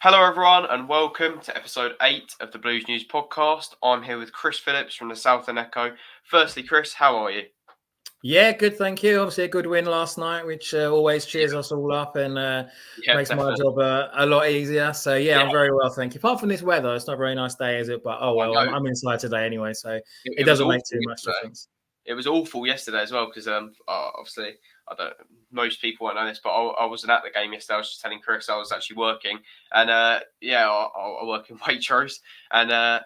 Hello, everyone, and welcome to episode 8 of the Blues News podcast. I'm here with Chris Phillips from the Southend Echo. Firstly, Chris, how are you? Yeah, good, thank you. Obviously, a good win last night, which always cheers us all up and makes definitely. my job a lot easier. So, I'm very well, thank you. Apart from this weather, it's not a very nice day, is it? But, I'm inside today anyway, so it doesn't make too much difference. It was awful yesterday as well because obviously most people won't know this, but I wasn't at the game yesterday. I was just telling Chris I was actually working, and I work in Waitrose, and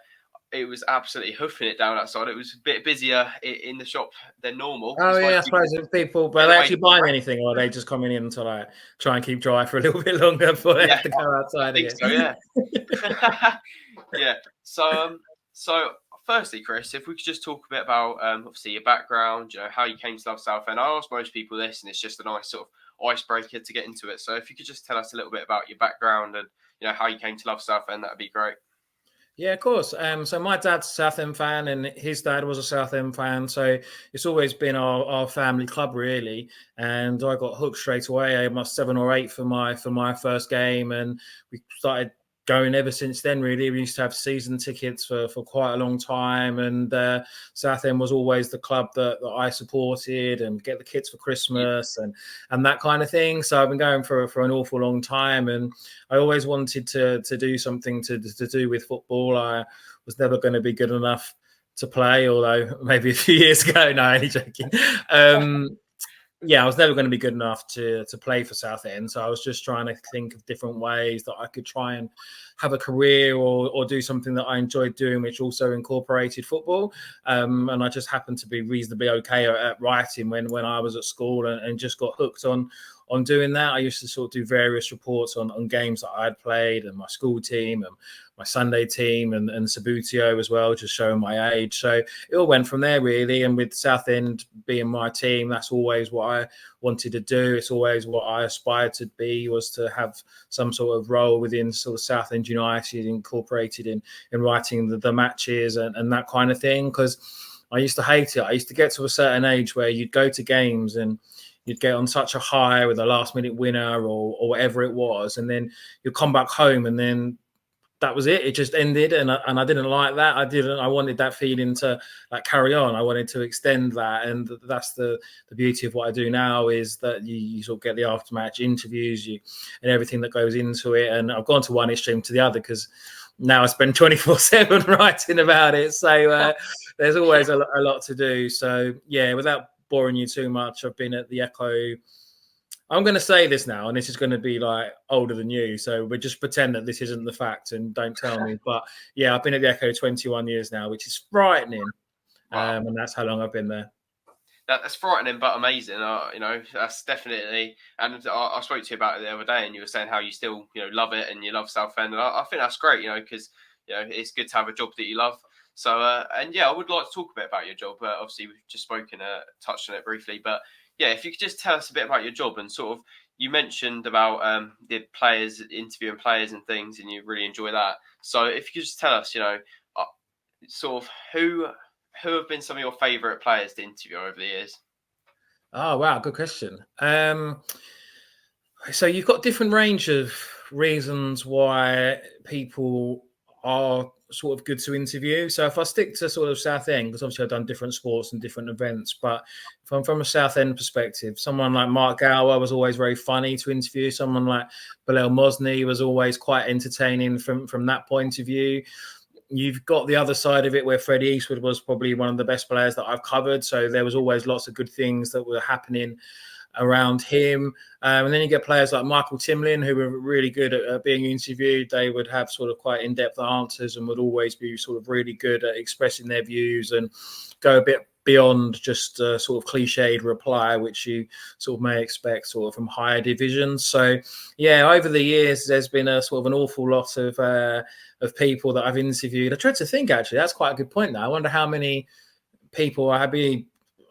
it was absolutely hoofing it down outside. It was a bit busier in the shop than normal. Oh yeah, I suppose people, but are they actually buying anything, or are they just coming in to try and keep dry for a little bit longer before they have to go outside again? So yeah, yeah. So firstly, Chris, if we could just talk a bit about obviously your background, how you came to love Southend. I ask most people this, and it's just a nice sort of icebreaker to get into it. So if you could just tell us a little bit about your background and how you came to love Southend, that'd be great. Yeah, of course. So my dad's a Southend fan, and his dad was a Southend fan. So it's always been our family club, really. And I got hooked straight away. I was 7 or 8 for my first game, and we started going ever since then. Really, we used to have season tickets for quite a long time, and Southend was always the club that I supported, and get the kits for Christmas and that kind of thing. So I've been going for an awful long time, and I always wanted to do something to do with football. I was never going to be good enough to play, although maybe a few years ago. No, only joking. I was never going to be good enough to play for Southend. So I was just trying to think of different ways that I could try and have a career or do something that I enjoyed doing, which also incorporated football. And I just happened to be reasonably okay at writing when I was at school and just got hooked on doing that. I used to sort of do various reports on games that I'd played and my school team and my Sunday team and 𝗖𝗛𝗥𝗜𝗦 as well, just showing my age. So it all went from there, really. And with Southend being my team, that's always what I wanted to do. It's always what I aspired to be, was to have some sort of role within sort of Southend United, incorporated in writing the matches and that kind of thing. Because I used to hate it. I used to get to a certain age where you'd go to games and you'd get on such a high with a last-minute winner or whatever it was, and then you'd come back home and then that was it. It just ended, and I didn't like that. I wanted that feeling to carry on. I wanted to extend that, and that's the beauty of what I do now, is that you sort of get the aftermatch interviews, and everything that goes into it. And I've gone to one extreme to the other because now I spend 24/7 writing about it. So there's always a lot to do. So yeah, without boring you too much, I've been at the Echo. I'm going to say this now, and this is going to be older than you, so we'll just pretend that this isn't the fact and don't tell me. But yeah, I've been at the Echo 21 years now, which is frightening. Wow. And that's how long I've been there. That's frightening, but amazing. That's definitely. And I spoke to you about it the other day, and you were saying how you still, love it and you love Southend, and I think that's great. Because it's good to have a job that you love. So I would like to talk a bit about your job. Obviously, we've just spoken, touched on it briefly, but yeah, if you could just tell us a bit about your job and sort of, you mentioned about the players, interviewing players and things, and you really enjoy that. So if you could just tell us, sort of who have been some of your favourite players to interview over the years? Oh, wow. Good question. So you've got different range of reasons why people are sort of good to interview. So if I stick to sort of Southend, because obviously I've done different sports and different events, but if I'm from a Southend perspective, someone like Mark Gower was always very funny to interview. Someone like 𝗣𝗛𝗟𝗦 was always quite entertaining from that point of view. You've got the other side of it where Freddie Eastwood was probably one of the best players that I've covered. So there was always lots of good things that were happening around him. And then you get players like Michael Timlin, who were really good at being interviewed. They would have sort of quite in-depth answers and would always be sort of really good at expressing their views and go a bit beyond just a sort of cliched reply, which you sort of may expect sort of from higher divisions. So yeah, over the years, there's been a sort of an awful lot of people that I've interviewed. I tried to think, actually, that's quite a good point now. I wonder how many people I have been.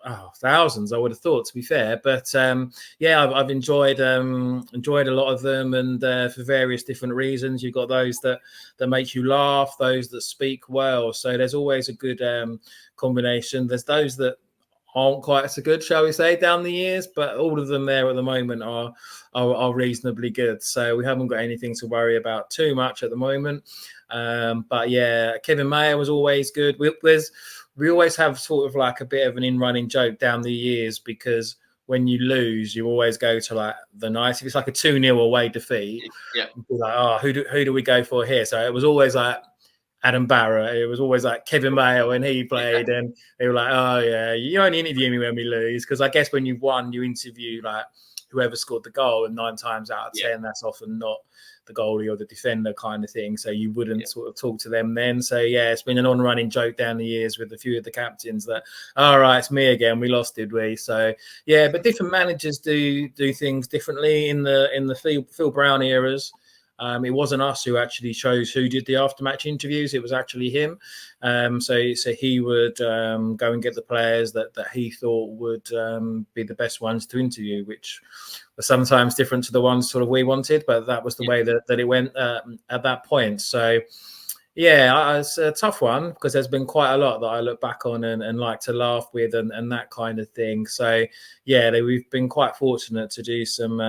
Oh, thousands, I would have thought, to be fair. But I've enjoyed a lot of them, and for various different reasons. You've got those that make you laugh, those that speak well. So there's always a good combination. There's those that aren't quite so good, shall we say, down the years. But all of them there at the moment are reasonably good. So we haven't got anything to worry about too much at the moment. But yeah, 𝗣𝗛𝗟𝗡 was always good. We always have sort of like a bit of an in-running joke down the years, because when you lose, you always go to like the nice. If it's like a 2-0 away defeat, Yeah. like, oh, who do we go for here? So it was always like Adam Barrett. It was always like 𝗣𝗛𝗟𝗡 when he played, and they were like, oh yeah, you only interview me when we lose, because I guess when you've won, you interview like whoever scored the goal, and 9 times out of 10, that's often not the goalie or the defender kind of thing. So you wouldn't sort of talk to them then. So yeah, it's been an on-running joke down the years with a few of the captains that, all right, it's me again. We lost, did we? So yeah, but different managers do things differently in the Phil Brown eras. It wasn't us who actually chose who did the aftermatch interviews. It was actually him. So he would go and get the players that he thought would be the best ones to interview, which were sometimes different to the ones sort of we wanted, but that was the way that it went at that point. So yeah, it's a tough one, because there's been quite a lot that I look back on and like to laugh with and that kind of thing. So yeah, we've been quite fortunate to do some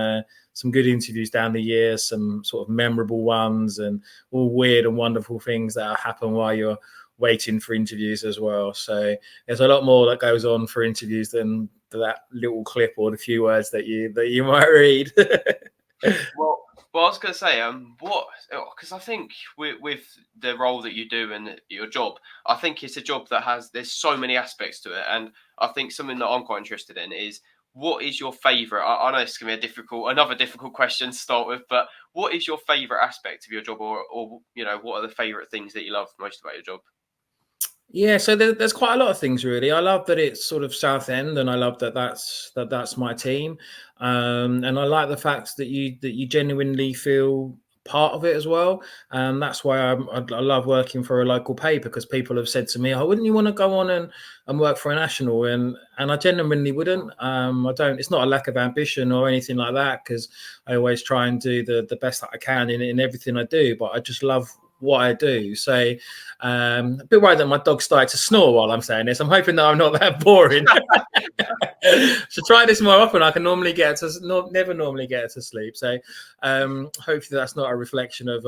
good interviews down the years, some sort of memorable ones, and all weird and wonderful things that happen while you're waiting for interviews as well. So there's a lot more that goes on for interviews than that little clip or the few words that you might read. Well, I was going to say, because I think with the role that you do and your job, I think it's a job that there's so many aspects to it. And I think something that I'm quite interested in is, what is your favourite? I know it's going to be another difficult question to start with, but what is your favourite aspect of your job, or what are the favourite things that you love most about your job? Yeah, so there's quite a lot of things really. I love that it's sort of Southend, and I love that's my team, and I like the fact that you genuinely feel part of it as well. And that's why I love working for a local paper, because people have said to me, "Oh, wouldn't you want to go on and work for a national?" And I genuinely wouldn't. I don't. It's not a lack of ambition or anything like that, because I always try and do the best that I can in everything I do. But I just love what I do. So a bit worried that my dog started to snore while I'm saying this. I'm hoping that I'm not that boring. So try this more often. I can never normally get her to sleep. So hopefully that's not a reflection of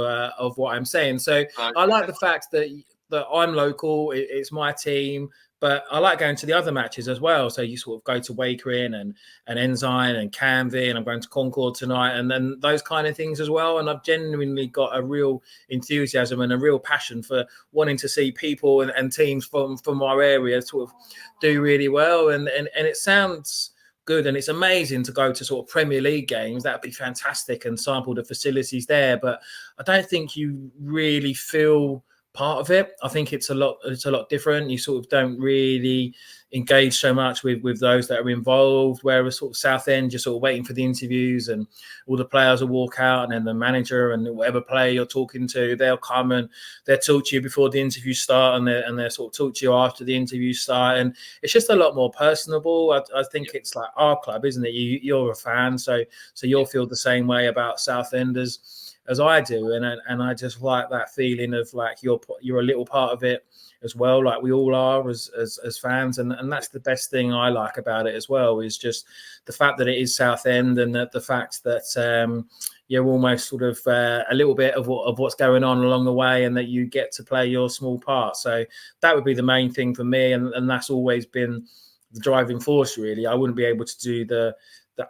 what I'm saying. So I like the fact that I'm local. It's my team. But I like going to the other matches as well. So you sort of go to 𝗖𝗛𝗥𝗜𝗦 and 𝗚𝗛𝗏 and Canvey, and I'm going to Concord tonight, and then those kind of things as well. And I've genuinely got a real enthusiasm and a real passion for wanting to see people and teams from our area sort of do really well. And it sounds good, and it's amazing to go to sort of Premier League games. That'd be fantastic, and sample the facilities there. But I don't think you really feel part of it. I think it's a lot different. You sort of don't really engage so much with those that are involved, whereas sort of Southend, you're sort of waiting for the interviews, and all the players will walk out, and then the manager and whatever player you're talking to, they'll come and they'll talk to you before the interviews start, and they'll sort of talk to you after the interviews start. And it's just a lot more personable. I think it's like our club, isn't it? You're a fan, so you'll feel the same way about Southend as I do, and I just like that feeling of like you're a little part of it as well, like we all are as fans, and that's the best thing I like about it as well, is just the fact that it is Southend, and that the fact that you're almost sort of a little bit of what's going on along the way, and that you get to play your small part. So that would be the main thing for me, and that's always been the driving force really. I wouldn't be able to do the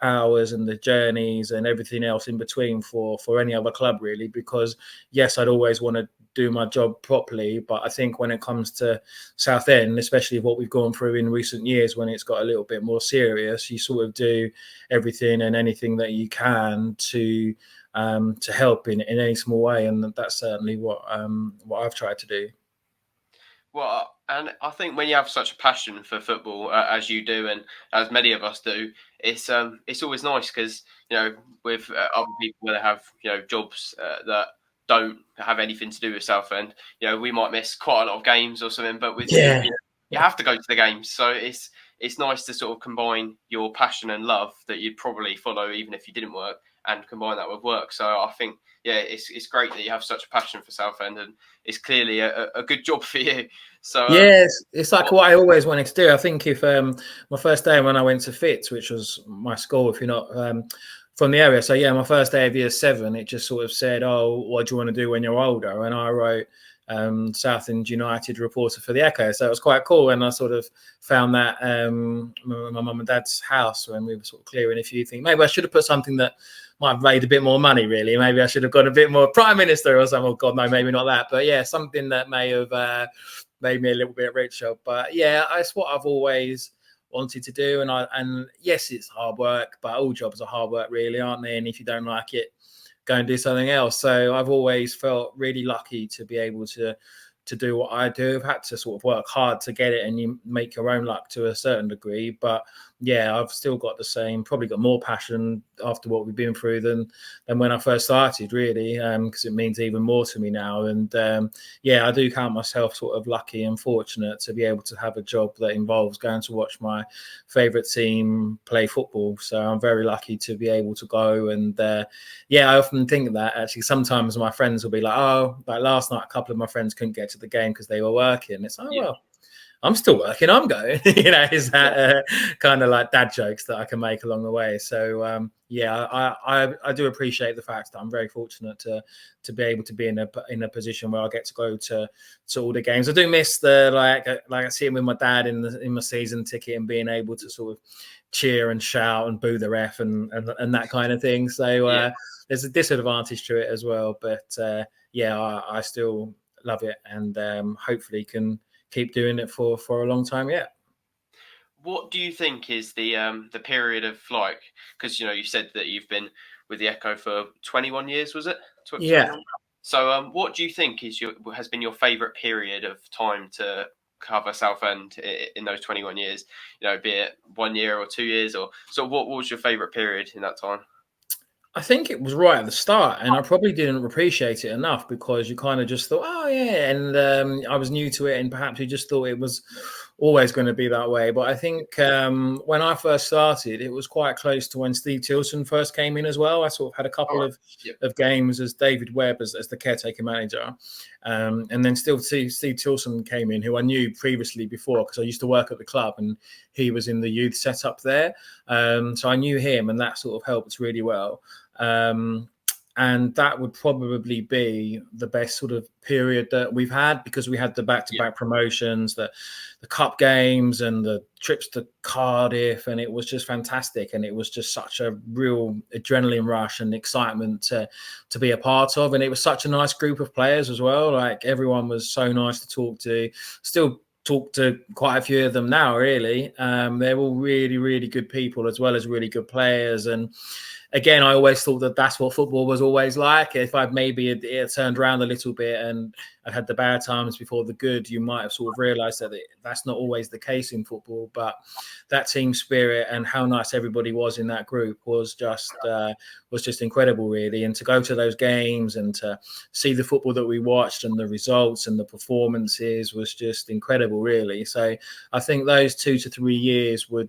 hours and the journeys and everything else in between for any other club really, because yes, I'd always want to do my job properly, but I think when it comes to Southend, especially what we've gone through in recent years, when it's got a little bit more serious, you sort of do everything and anything that you can to help in any small way, and that's certainly what I've tried to do. Well, and I think when you have such a passion for football as you do, and as many of us do, it's always nice, because with other people that have jobs that don't have anything to do with Southend, we might miss quite a lot of games or something, but with you, you have to go to the games. So it's nice to sort of combine your passion and love that you'd probably follow even if you didn't work, and combine that with work. So I think, yeah, it's great that you have such a passion for Southend, and it's clearly a good job for you. So yes, it's like what I always wanted to do. I think if my first day when I went to Fitz, which was my school, if you're not from the area, so yeah, my first day of year 7, it just sort of said, "Oh, what do you want to do when you're older?" And I wrote Southend United reporter for the Echo, so it was quite cool. And I sort of found that my mum and dad's house when we were sort of clearing a few things. Maybe I should have put something that might have made a bit more money, really. Maybe I should have got a bit more Prime Minister or something. Oh God, no, maybe not that. But yeah, something that may have made me a little bit richer. But yeah, that's what I've always wanted to do. And yes, it's hard work, but all jobs are hard work, really, aren't they? And if you don't like it, go and do something else. So I've always felt really lucky to be able to do what I do. I've had to sort of work hard to get it, and you make your own luck to a certain degree. But yeah, I've still got the same, probably got more passion after what we've been through than when I first started, really, because it means even more to me now. And yeah, I do count myself sort of lucky and fortunate to be able to have a job that involves going to watch my favourite team play football. So I'm very lucky to be able to go. And yeah, I often think that actually sometimes my friends will be like, oh, like last night, a couple of my friends couldn't get to the game because they were working. It's like, oh, well, I'm still working, I'm going. You know, is that kind of like dad jokes that I can make along the way. So yeah, I do appreciate the fact that I'm very fortunate to be able to be in a position where I get to go to all the games. I do miss the like I see it with my dad in my season ticket and being able to sort of cheer and shout and boo the ref and that kind of thing. So there's a disadvantage to it as well. But yeah, I still love it, and hopefully can keep doing it for a long time yet. what do you think is the period of like, because you said that you've been with the Echo for 21 years, was it? Yeah. 21. So what do you think has been your favourite period of time to cover Southend in those 21 years? Be it 1 year or 2 years, or so. What was your favourite period in that time? I think it was right at the start, and I probably didn't appreciate it enough because you kind of just thought, oh yeah, and I was new to it, and perhaps you just thought it was always going to be that way. But I think when I first started, it was quite close to when Steve Tilson first came in as well. I sort of had a couple of games as David Webb as the caretaker manager, and then still Steve Tilson came in, who I knew previously before because I used to work at the club, and he was in the youth setup there, so I knew him, and that sort of helped really well. And that would probably be the best sort of period that we've had because we had the back-to-back promotions, the cup games and the trips to Cardiff, and it was just fantastic. And it was just such a real adrenaline rush and excitement to be a part of. And it was such a nice group of players as well. Like everyone was so nice to talk to. Still talk to quite a few of them now, really. They're all really, really good people as well as really good players. And again, I always thought that that's what football was always like. If I'd maybe it turned around a little bit and I'd had the bad times before the good, you might have sort of realised that that's not always the case in football. But that team spirit and how nice everybody was in that group was just incredible, really. And to go to those games and to see the football that we watched and the results and the performances was just incredible, really. So I think those 2 to 3 years would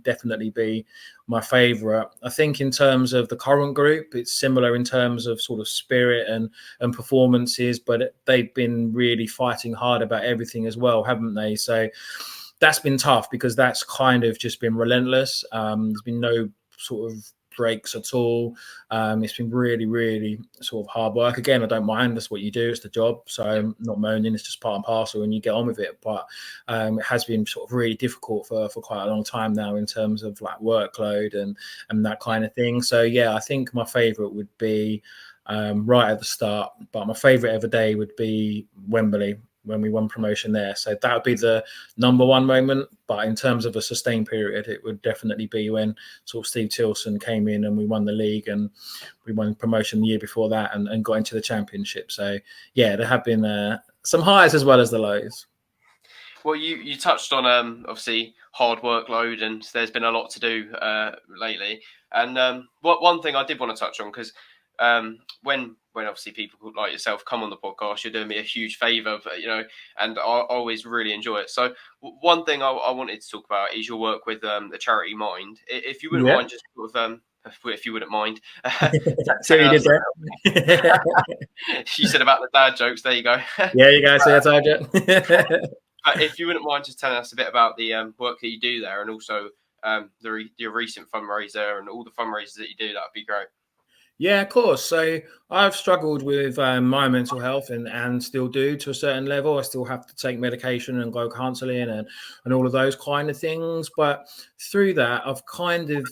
definitely be my favourite. I think in terms of the current group, it's similar in terms of sort of spirit and performances, but they've been really fighting hard about everything as well, haven't they? So that's been tough because that's kind of just been relentless. There's been no sort of breaks at all. It's been really, really sort of hard work. Again, I don't mind. That's what you do. It's the job. So I'm not moaning. It's just part and parcel and you get on with it. But it has been sort of really difficult for quite a long time now in terms of like workload and that kind of thing. So yeah, I think my favourite would be right at the start. But my favourite ever day would be Wembley when we won promotion there. So that would be the number one moment. But in terms of a sustained period, it would definitely be when sort of Steve Tilson came in and we won the league and we won promotion the year before that and got into the championship. So yeah, there have been some highs as well as the lows. Well, you touched on obviously hard workload, and there's been a lot to do lately. And one thing I did want to touch on because when obviously people like yourself come on the podcast, you're doing me a huge favour, and I always really enjoy it. So one thing I wanted to talk about is your work with the charity Mind. If you wouldn't mind just sort of if you wouldn't mind. See what you did there. You said about the dad jokes. There you go. Yeah, you guys see that target. But if you wouldn't mind just telling us a bit about the work that you do there, and also your recent fundraiser and all the fundraisers that you do, that'd be great. Yeah, of course. So I've struggled with my mental health and still do to a certain level. I still have to take medication and go counselling and all of those kind of things. But through that, I've kind of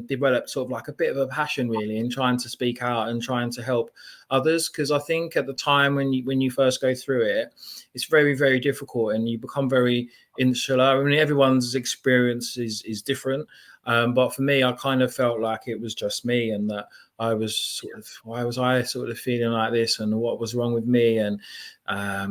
developed sort of like a bit of a passion really in trying to speak out and trying to help others. Because I think at the time when you first go through it, it's very, very difficult and you become very insular. I mean, everyone's experience is different. But for me, I kind of felt like it was just me and that I was sort of, why was I sort of feeling like this and what was wrong with me? And I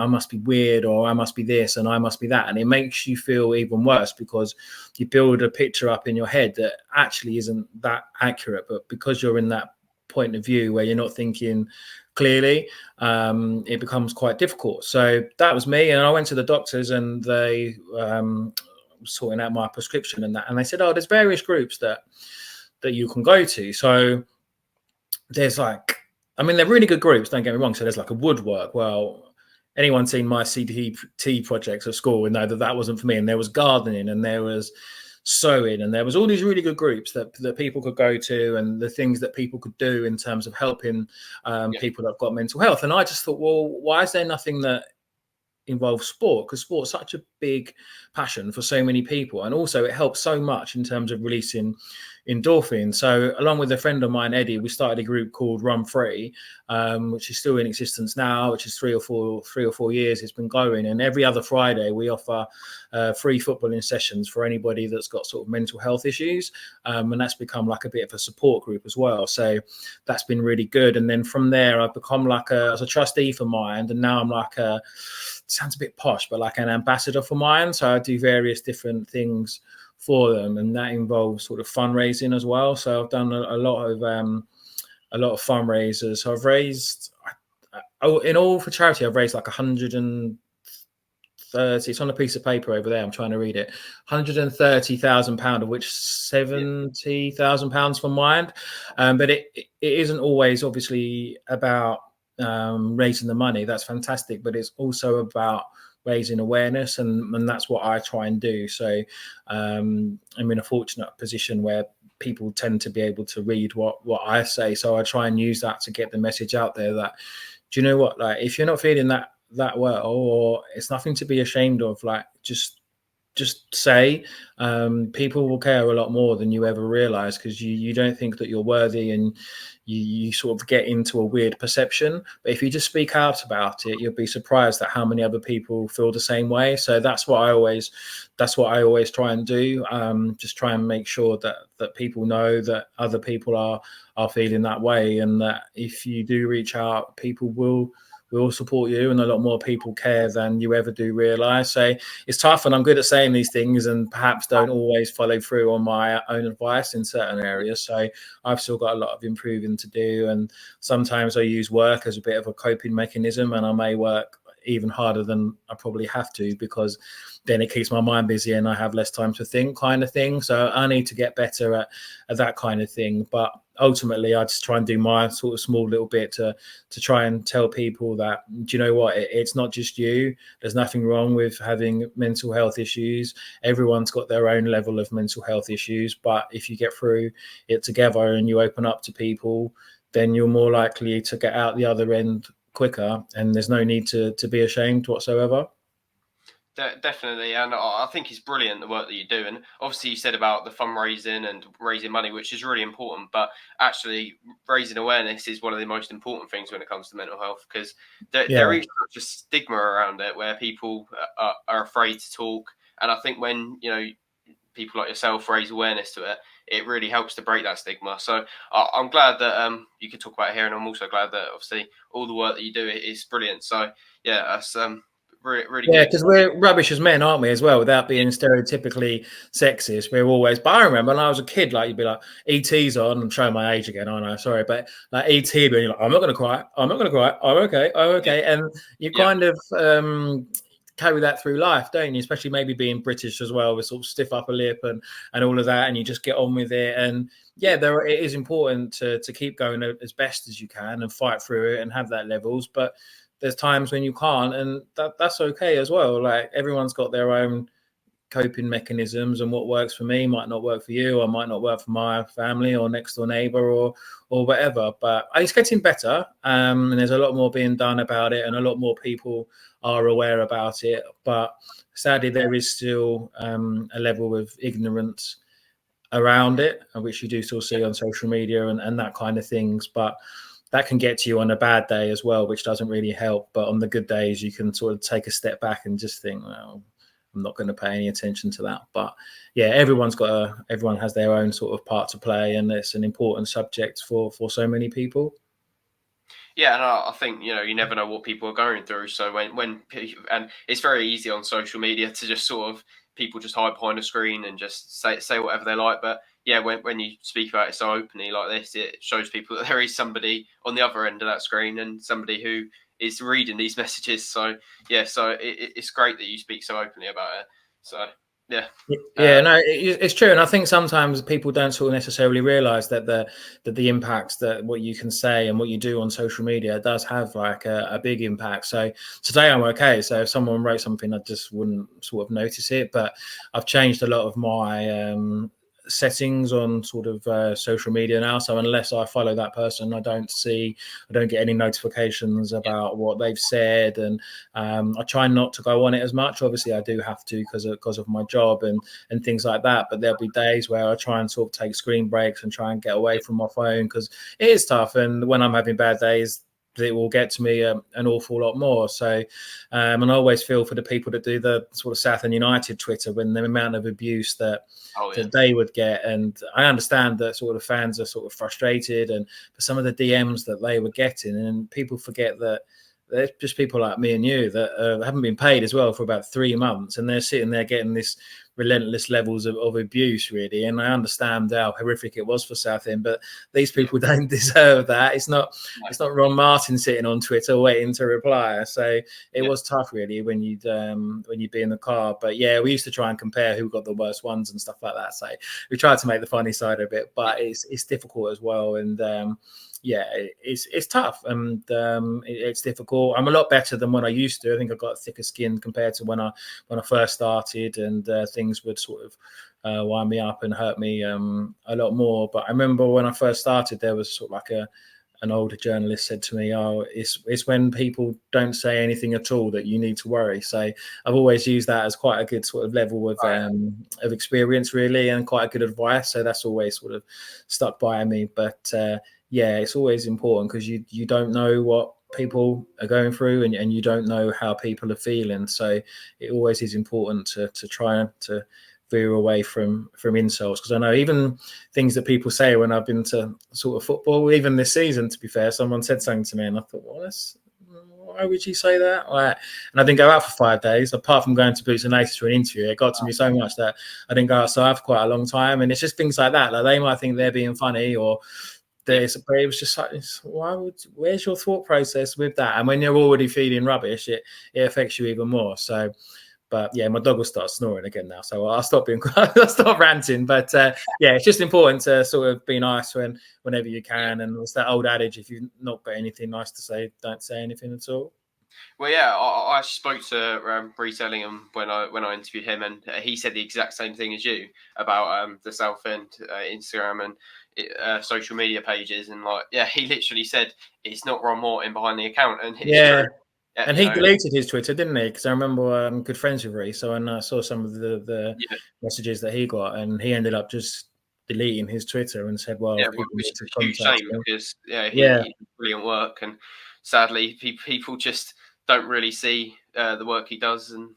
must be weird or I must be this and I must be that. And it makes you feel even worse because you build a picture up in your head that actually isn't that accurate. But because you're in that point of view where you're not thinking clearly, it becomes quite difficult. So that was me. And I went to the doctors and they sorting out my prescription and that. And they said, oh, there's various groups that you can go to. So there's like, I mean, they're really good groups, don't get me wrong. So there's like a woodwork. Well, anyone seen my CDT projects at school would know that that wasn't for me. And there was gardening and there was sewing and there was all these really good groups that people could go to and the things that people could do in terms of helping people that have got mental health. And I just thought, well, why is there nothing that involves sport? Because sport's such a big passion for so many people, and also it helps so much in terms of releasing endorphin. So along with a friend of mine, Eddie, we started a group called RUNFREE, which is still in existence now, which is 3 or 4 years it's been going. And every other Friday we offer free footballing sessions for anybody that's got sort of mental health issues, and that's become like a bit of a support group as well. So that's been really good. And then from there I've become like as a trustee for Mind, and now I'm like sounds a bit posh, but like an ambassador for Mind. So I do various different things for them, and that involves sort of fundraising as well. So I've done a lot of fundraisers. So I've raised, in all for charity, I've raised like 130. It's on a piece of paper over there. I'm trying to read it. £130,000, of which £70,000 for Mind. But it isn't always obviously about raising the money. That's fantastic, but it's also about raising awareness, and that's what I try and do. So I'm in a fortunate position where people tend to be able to read what I say, so I try and use that to get the message out there that, do you know what, like if you're not feeling that well, or it's nothing to be ashamed of, like just say. People will care a lot more than you ever realize, because you don't think that you're worthy, and you sort of get into a weird perception. But if you just speak out about it, you'll be surprised at how many other people feel the same way. So that's what I always try and do. Just try and make sure that people know that other people are feeling that way, and that if you do reach out, people will support you, and a lot more people care than you ever do realize. So it's tough, and I'm good at saying these things and perhaps don't always follow through on my own advice in certain areas. So I've still got a lot of improving to do, and sometimes I use work as a bit of a coping mechanism, and I may work even harder than I probably have to, because then it keeps my mind busy and I have less time to think, kind of thing. So I need to get better at that kind of thing. But ultimately I just try and do my sort of small little bit to try and tell people that, do you know what, it's not just you. There's nothing wrong with having mental health issues. Everyone's got their own level of mental health issues, but if you get through it together and you open up to people, then you're more likely to get out the other end quicker, and there's no need to be ashamed whatsoever. Definitely, and I think it's brilliant the work that you do. And obviously, you said about the fundraising and raising money, which is really important. But actually, raising awareness is one of the most important things when it comes to mental health, because there is such a stigma around it where people are afraid to talk. And I think when people like yourself raise awareness to it, it really helps to break that stigma. So I'm glad that you can talk about it here, and I'm also glad that obviously all the work that you do is brilliant. So yeah, that's really yeah, because we're rubbish as men, aren't we, as well, without being stereotypically sexist. We're always, but I remember when I was a kid, like you'd be like, ET's on. I'm showing my age again, aren't I? Sorry, but like ET, and you're like, I'm not going to cry, I'm not going to cry, I'm okay, and you kind of carry that through life, don't you? Especially maybe being British as well, with sort of stiff upper lip and all of that, and you just get on with it. And yeah, it is important to keep going as best as you can and fight through it and have that levels. But there's times when you can't, and that's okay as well. Like everyone's got their own coping mechanisms, and what works for me might not work for you, or might not work for my family or next door neighbor or whatever. But it's getting better, and there's a lot more being done about it, and a lot more people are aware about it. But sadly, there is still a level of ignorance around it, which you do still see on social media and that kind of things. But that can get to you on a bad day as well, which doesn't really help. But on the good days, you can sort of take a step back and just think, well, I'm not going to pay any attention to that. But yeah, everyone has their own sort of part to play, and it's an important subject for so many people. Yeah, and I think you never know what people are going through. So when and it's very easy on social media to just sort of people just hide behind a screen and just say whatever they like. But yeah, when you speak about it so openly like this, it shows people that there is somebody on the other end of that screen and somebody who is reading these messages. So yeah, so it's great that you speak so openly about it. So yeah. Yeah, no, it's true, and I think sometimes people don't sort of necessarily realise that the impacts that what you can say and what you do on social media does have like a big impact. So today I'm okay. So if someone wrote something, I just wouldn't sort of notice it. But I've changed a lot of my settings on sort of social media now. So unless I follow that person, I don't get any notifications about what they've said, and I try not to go on it as much. Obviously, I do have to because of my job and things like that. But there'll be days where I try and sort of take screen breaks and try and get away from my phone, because it is tough. And when I'm having bad days, it will get to me an awful lot more. So, and I always feel for the people that do the sort of Southend United Twitter, when the amount of abuse that they would get. And I understand that sort of fans are sort of frustrated, and for some of the DMs that they were getting, and people forget that there's just people like me and you that haven't been paid as well for about 3 months, and they're sitting there getting this relentless levels of abuse, really. And I understand how horrific it was for Southend, but these people don't deserve that. It's not Ron Martin sitting on Twitter waiting to reply. So it was tough, really, when you'd be in the car. But yeah, we used to try and compare who got the worst ones and stuff like that. So we tried to make the funny side of it, but it's difficult as well. And yeah, it's tough, and it's difficult. I'm a lot better than when I used to. I think I got thicker skin compared to when I first started, and things would sort of wind me up and hurt me a lot more. But I remember when I first started, there was sort of like an older journalist said to me, "Oh, it's when people don't say anything at all that you need to worry." So I've always used that as quite a good sort of level of experience, really, and quite a good advice. So that's always sort of stuck by me. But yeah, it's always important, because you don't know what people are going through, and you don't know how people are feeling. So it always is important to try to veer away from insults, because I know even things that people say when I've been to sort of football, even this season, to be fair, someone said something to me and I thought, well, why would you say that? Like, and I didn't go out for 5 days, apart from going to Boots and Laces for an interview. It got to me so much that I didn't go outside for quite a long time. And it's just things like that. Like, they might think they're being funny, or this, but it was just like, where's your thought process with that? And when you're already feeling rubbish, it affects you even more. So, but yeah, my dog will start snoring again now, so I'll stop I'll stop ranting. But yeah, it's just important to sort of be nice whenever you can. And it's that old adage: if you've not got anything nice to say, don't say anything at all. Well, yeah, I spoke to 𝗣𝗛𝗟𝗟𝗜𝗦 when I interviewed him, and he said the exact same thing as you about the Southend Instagram and social media pages, and like, yeah, he literally said it's not Ron Martin behind the account, and it's true. Yeah, and he deleted his Twitter, didn't he? Because I remember I'm good friends with Reece, so I saw some of the messages that he got, and he ended up just deleting his Twitter and said, "Well, people which need is to a huge contact shame him." because he did brilliant work, and sadly, people just don't really see the work he does, and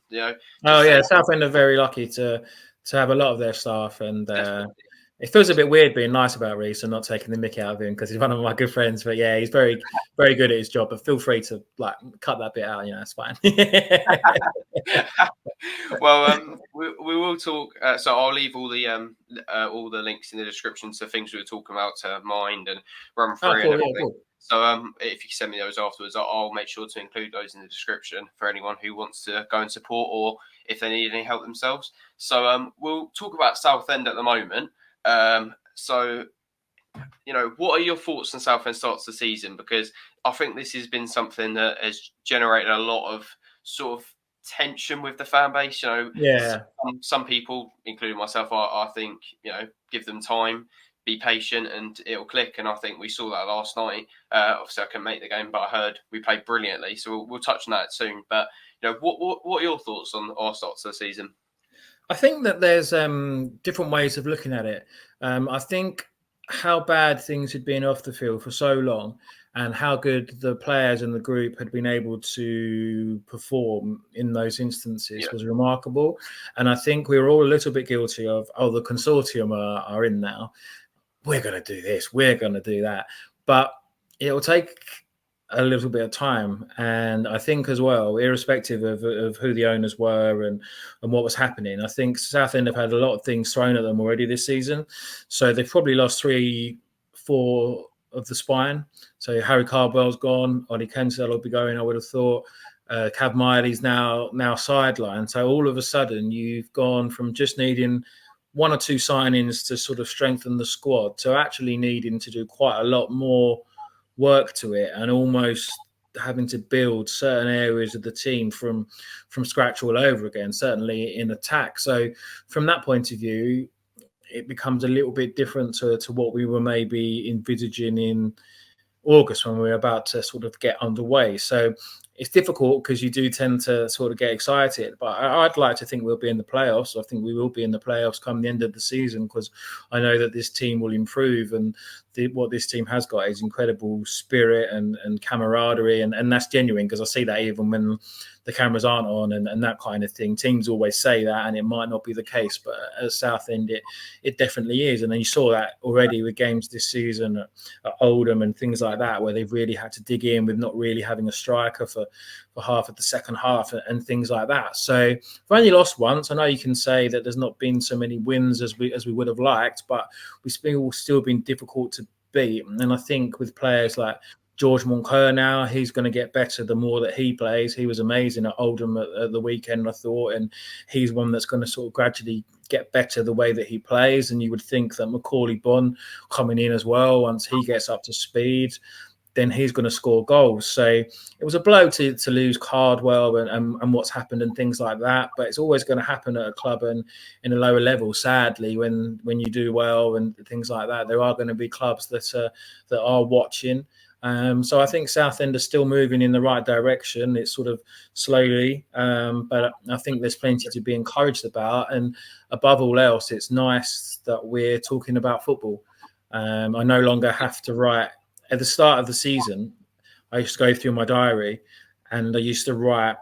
Southend are very lucky to have a lot of their staff, and it feels a bit weird being nice about Reece and not taking the mick out of him, because he's one of my good friends. But yeah, he's very, very good at his job. But feel free to like cut that bit out. It's fine. Well, we will talk. So I'll leave all the links in the description to things we were talking about, to Mind and RUNFREE and everything. Cool. So if you send me those afterwards, I'll make sure to include those in the description for anyone who wants to go and support, or if they need any help themselves. So we'll talk about Southend at the moment. So what are your thoughts on Southend starts the season? Because I think this has been something that has generated a lot of sort of tension with the fan base. Yeah. Some people, including myself, I think give them time, be patient, and it'll click. And I think we saw that last night. Obviously, I couldn't make the game, but I heard we played brilliantly. So we'll touch on that soon. But what are your thoughts on our starts of the season? I think that there's different ways of looking at it. I think how bad things had been off the field for so long, and how good the players in the group had been able to perform in those instances was remarkable. And I think we were all a little bit guilty of, the consortium are in now. We're going to do this. We're going to do that. But it will take a little bit of time. And I think as well, irrespective of who the owners were and what was happening, I think Southend have had a lot of things thrown at them already this season. So they've probably lost 3-4 of the spine. So Harry Cardwell's gone. Ollie Kensell will be going, I would have thought. Cav Miley's now sidelined. So all of a sudden, you've gone from just needing 1 or 2 signings to sort of strengthen the squad to actually needing to do quite a lot more work to it, and almost having to build certain areas of the team from scratch all over again, certainly in attack. So from that point of view, it becomes a little bit different to what we were maybe envisaging in August when we were about to sort of get underway. So it's difficult because you do tend to sort of get excited, but I'd like to think we'll be in the playoffs. I think we will be in the playoffs come the end of the season, because I know that this team will improve, and what this team has got is incredible spirit and camaraderie, and that's genuine, because I see that even when the cameras aren't on and that kind of thing. Teams always say that, and it might not be the case, but at Southend it definitely is. And then you saw that already with games this season at Oldham and things like that, where they've really had to dig in with not really having a striker for half of the second half and things like that. So we've only lost once. I know you can say that there's not been so many wins as we would have liked, but we've still been difficult to beat. And I think with players like George Moncur now, he's going to get better the more that he plays. He was amazing at Oldham at the weekend, I thought, and he's one that's going to sort of gradually get better the way that he plays. And you would think that Macaulay Bonne coming in as well, once he gets up to speed, then he's going to score goals. So it was a blow to lose Cardwell and what's happened and things like that. But it's always going to happen at a club and in a lower level. Sadly, when you do well and things like that, there are going to be clubs that are watching. So I think Southend are still moving in the right direction. It's sort of slowly, but I think there's plenty to be encouraged about. And above all else, it's nice that we're talking about football. I no longer have to write. At the start of the season, I used to go through my diary, and I used to write.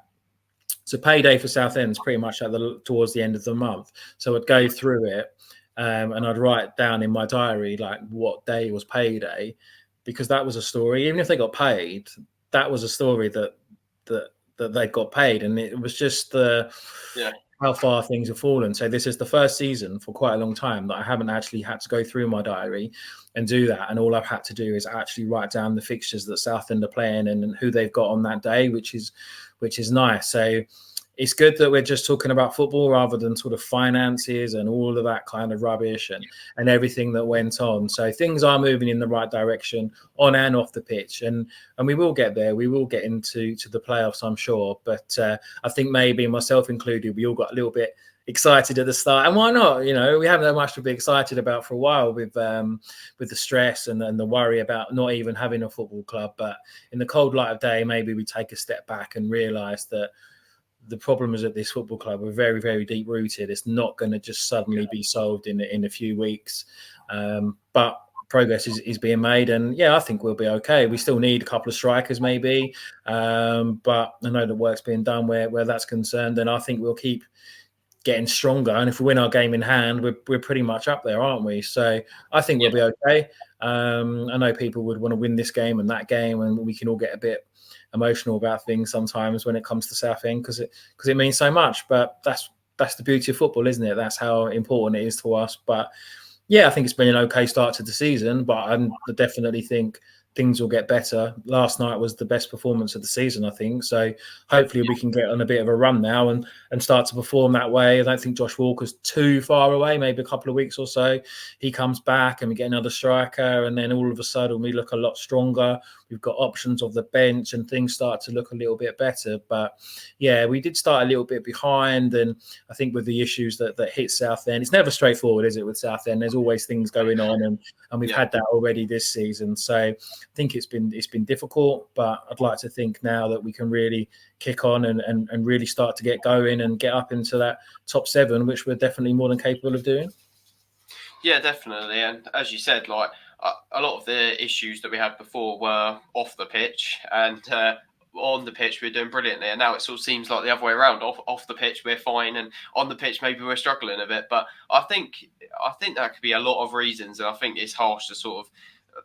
So payday for Southend's pretty much towards the end of the month. So I'd go through it, and I'd write down in my diary like what day was payday, because that was a story. Even if they got paid, that was a story that they got paid, and it was just how far things have fallen. So this is the first season for quite a long time that I haven't actually had to go through my diary and do that. And all I've had to do is actually write down the fixtures that Southend are playing and who they've got on that day, which is nice. So it's good that we're just talking about football rather than sort of finances and all of that kind of rubbish and everything that went on. So things are moving in the right direction on and off the pitch. And we will get there. We will get into the playoffs, I'm sure. But I think maybe myself included, we all got a little bit excited at the start. And why not? We haven't had much to be excited about for a while with the stress and the worry about not even having a football club. But in the cold light of day, maybe we take a step back and realise that the problems at this football club are very, very deep rooted. It's not going to just suddenly be solved in a few weeks. But progress is being made, and I think we'll be okay. We still need a couple of strikers maybe, but I know the work's being done where that's concerned, and I think we'll keep getting stronger. And if we win our game in hand, we're pretty much up there, aren't we? So I think we'll be okay. I know people would want to win this game and that game, and we can all get a bit emotional about things sometimes when it comes to Southend because it means so much. But that's the beauty of football, isn't it? That's how important it is to us. But I think it's been an okay start to the season. But I definitely think things will get better. Last night was the best performance of the season, I think. So hopefully we can get on a bit of a run now and start to perform that way. I don't think Josh Walker's too far away, maybe a couple of weeks or so. He comes back and we get another striker, and then all of a sudden we look a lot stronger. We've got options of the bench and things start to look a little bit better. But yeah, we did start a little bit behind, and I think with the issues that hit Southend, it's never straightforward, is it, with Southend? There's always things going on, and we've had that already this season. So I think it's been difficult, but I'd like to think now that we can really kick on and really start to get going and get up into that top 7, which we're definitely more than capable of doing. Yeah, definitely. And as you said, like a lot of the issues that we had before were off the pitch, and on the pitch we're doing brilliantly. And now it sort of seems like the other way around. Off the pitch we're fine, and on the pitch maybe we're struggling a bit. But I think that could be a lot of reasons, and I think it's harsh to sort of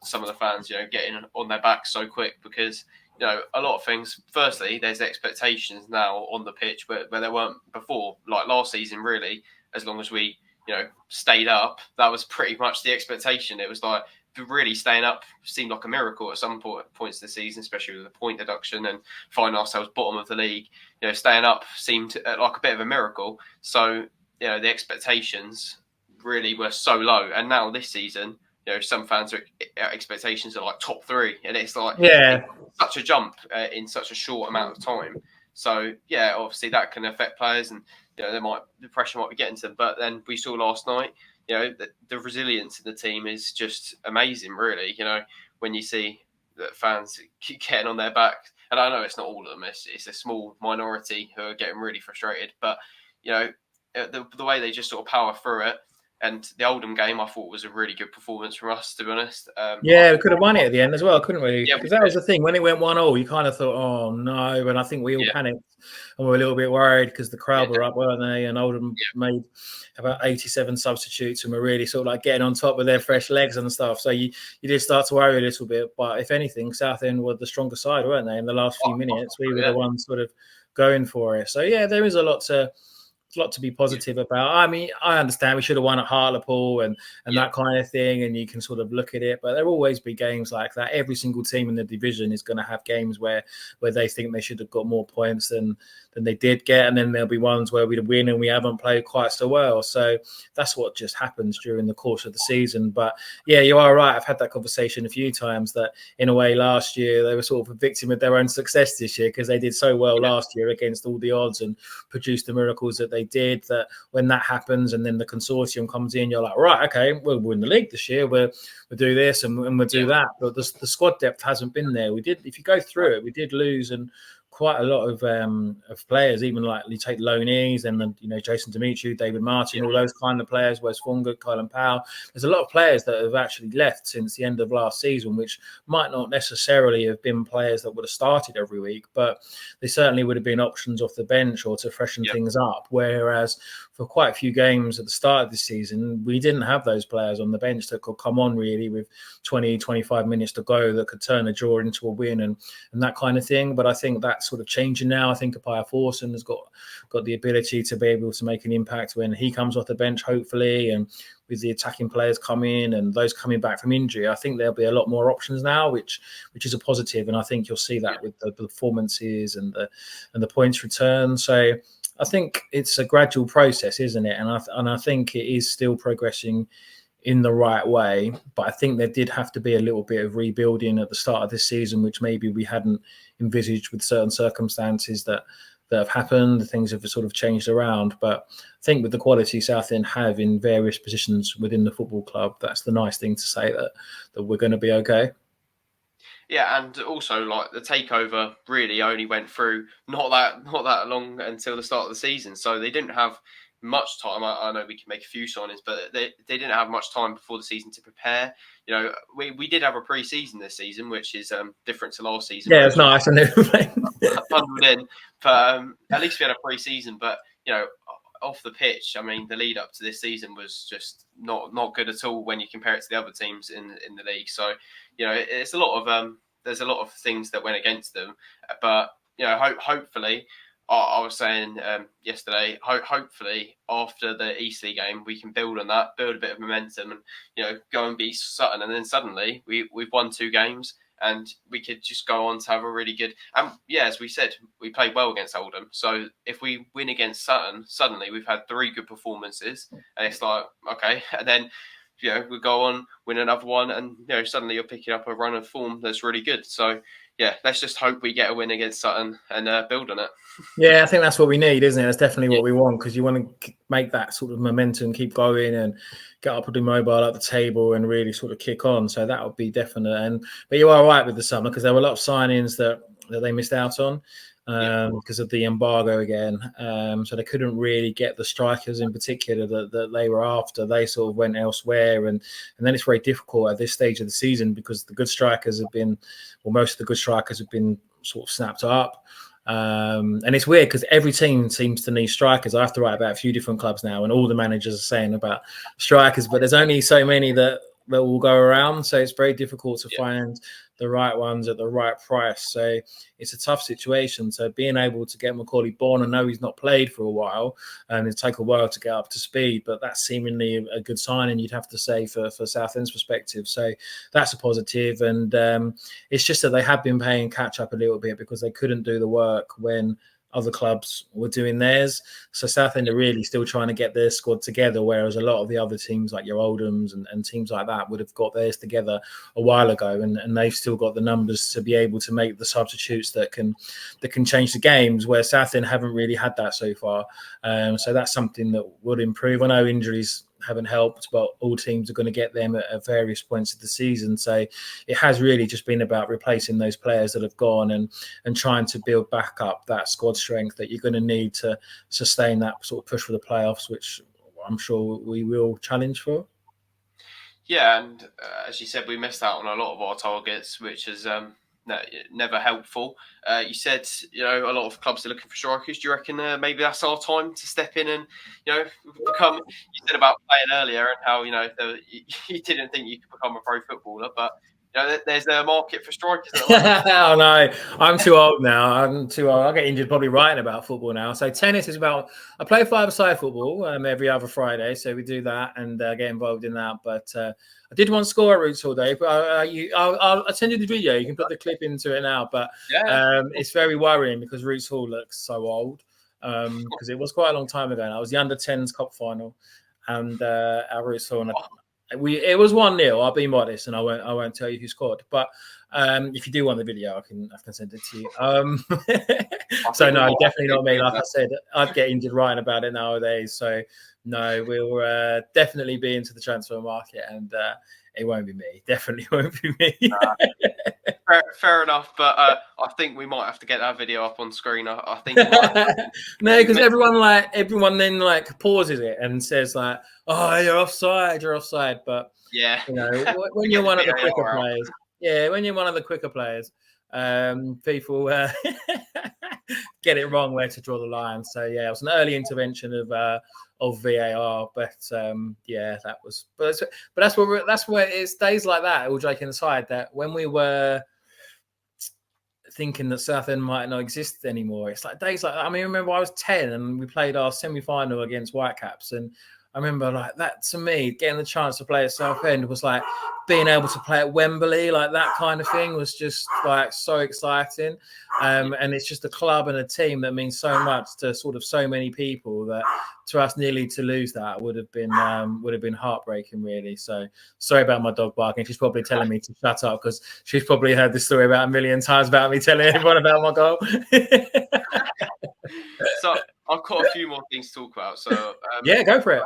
some of the fans, getting on their backs so quick, because a lot of things. Firstly, there's expectations now on the pitch where there weren't before. Like last season, really, as long as we stayed up, that was pretty much the expectation. It was like really staying up seemed like a miracle at some points of the season, especially with the point deduction and finding ourselves bottom of the league. Staying up seemed like a bit of a miracle. So the expectations really were so low, and now this season, some fans' expectations are like top 3, and it's like it's such a jump in such a short amount of time. So yeah, obviously that can affect players, and the pressure might be getting to them. But then we saw last night, the resilience in the team is just amazing, really. When you see that fans keep getting on their back, and I know it's not all of them, it's a small minority who are getting really frustrated, but the way they just sort of power through it. And the Oldham game, I thought, was a really good performance from us, to be honest. We could have won it at the end as well, couldn't we? Because that was the thing. When it went 1-1, you kind of thought, oh, no. And I think we all panicked and we were a little bit worried because the crowd were up, weren't they? And Oldham made about 87 substitutes and were really sort of like getting on top with their fresh legs and stuff. So you did start to worry a little bit. But if anything, Southend were the stronger side, weren't they? In the last few minutes, we were the ones sort of going for it. So, yeah, there is a lot to be positive about. I mean, I understand we should have won at Hartlepool and that kind of thing, and you can sort of look at it, but there'll always be games like that. Every single team in the division is going to have games where they think they should have got more points than they did get, and then there'll be ones where we win and we haven't played quite so well. So that's what just happens during the course of the season. But yeah, you are right. I've had that conversation a few times that in a way last year they were sort of a victim of their own success this year, because they did so well last year against all the odds and produced the miracles that they did, that when that happens and then the consortium comes in, you're like, right, okay, we'll win the league this year. We'll do this and we'll do that. But the squad depth hasn't been there. If you go through it, we did lose and quite a lot of players, even like you take loanees and then Jason Demetriou, David Martin, all those kind of players, Wes Funga, Colin Powell. There's a lot of players that have actually left since the end of last season, which might not necessarily have been players that would have started every week, but they certainly would have been options off the bench or to freshen things up. Whereas for quite a few games at the start of the season, we didn't have those players on the bench that could come on really with 20, 25 minutes to go that could turn a draw into a win and that kind of thing. But I think that's sort of changing now. I think Apaya Forson has got the ability to be able to make an impact when he comes off the bench, hopefully, and with the attacking players coming and those coming back from injury, I think there'll be a lot more options now, which is a positive. And I think you'll see that with the performances and the points return. So I think it's a gradual process, isn't it? And I think it is still progressing in the right way, but I think there did have to be a little bit of rebuilding at the start of this season, which maybe we hadn't envisaged with certain circumstances that have happened. Things have sort of changed around, but I think with the quality Southend have in various positions within the football club, that's the nice thing to say that we're going to be okay. Yeah, and also like the takeover really only went through not that long until the start of the season, so they didn't have much time. I know we can make a few signings, but they didn't have much time before the season to prepare. We did have a pre-season this season, which is different to last season. Yeah, it's nice, and bundled in, but at least we had a pre-season. But off the pitch, I mean, the lead up to this season was just not good at all when you compare it to the other teams in the league. So it's a lot of there's a lot of things that went against them, but hopefully. I was saying yesterday, hopefully after the Eastleigh game, we can build on that, build a bit of momentum, and go and beat Sutton, and then suddenly we've won 2 games, and we could just go on to have a really good. And yeah, as we said, we played well against Oldham. So if we win against Sutton, suddenly we've had 3 good performances, and it's like, okay, and then we go on, win another one, and suddenly you're picking up a run of form that's really good. So yeah, let's just hope we get a win against Sutton and build on it. Yeah, I think that's what we need, isn't it? That's definitely what we want, because you want to make that sort of momentum keep going and get up the mobile at the table and really sort of kick on. So that would be definite. But you are right with the summer, because there were a lot of signings that they missed out on because of the embargo again. So they couldn't really get the strikers in particular that they were after. They sort of went elsewhere, and then it's very difficult at this stage of the season, because the good strikers have been, well, most of the good strikers have been sort of snapped up. And it's weird because every team seems to need strikers. I have to write about a few different clubs now, and all the managers are saying about strikers, but there's only so many that will go around. So it's very difficult to find the right ones at the right price. So it's a tough situation. So being able to get Macaulay Bonne, I know he's not played for a while, and it'll take a while to get up to speed, but that's seemingly a good signing, you'd have to say, for Southend's perspective. So that's a positive. And it's just that they have been playing catch up a little bit, because they couldn't do the work when other clubs were doing theirs. So Southend are really still trying to get their squad together, whereas a lot of the other teams like your Oldhams and teams like that would have got theirs together a while ago, and they've still got the numbers to be able to make the substitutes that can change the games, where Southend haven't really had that so far. So that's something that would improve. I know injuries haven't helped, but all teams are going to get them at various points of the season. So it has really just been about replacing those players that have gone and trying to build back up that squad strength that you're going to need to sustain that sort of push for the playoffs, which I'm sure we will challenge for. Yeah, and as you said, we missed out on a lot of our targets, which is never helpful. You said, a lot of clubs are looking for strikers. Do you reckon maybe that's our time to step in and, become? You said about playing earlier and how you didn't think you could become a pro footballer, but there's a market for strikers. Oh no, I'm too old now. I'm too old. I get injured probably writing about football now. So tennis is about. I play 5-a-side football every other Friday, so we do that and get involved in that. But I did once score at Roots all day. But I'll send you the video. You can put the clip into it now. But it's very worrying because Roots Hall looks so old. Because it was quite a long time ago. And I was the under-10s cup final, and at Roots Hall. And it was 1-0. I'll be modest, and I won't tell you who scored. But if you do want the video, I can send it to you. So no, definitely not me. Like I said, I'd get injured writing about it nowadays. So no, we'll definitely be into the transfer market, and it won't be me. Definitely won't be me. Fair enough, but I think we might have to get that video up on screen. I think no, because everyone then pauses it and says "Oh, you're offside," But yeah, when you're one of the quicker players, when you're one of the quicker players, people get it wrong where to draw the line. So it was an early intervention of VAR, but that was. But that's where it's days like that. All joking aside, that when we were thinking that Southend might not exist anymore, it's like days like that. I mean, I remember I was 10 and we played our semi-final against Whitecaps, and I remember that, to me, getting the chance to play at Southend was like being able to play at Wembley, that kind of thing was just so exciting. And it's just a club and a team that means so much to sort of so many people, that to us nearly to lose that would have been heartbreaking, really. So sorry about my dog barking. She's probably telling me to shut up because she's probably heard this story about a million times about me telling everyone about my goal. So I've got a few more things to talk about. So go for it.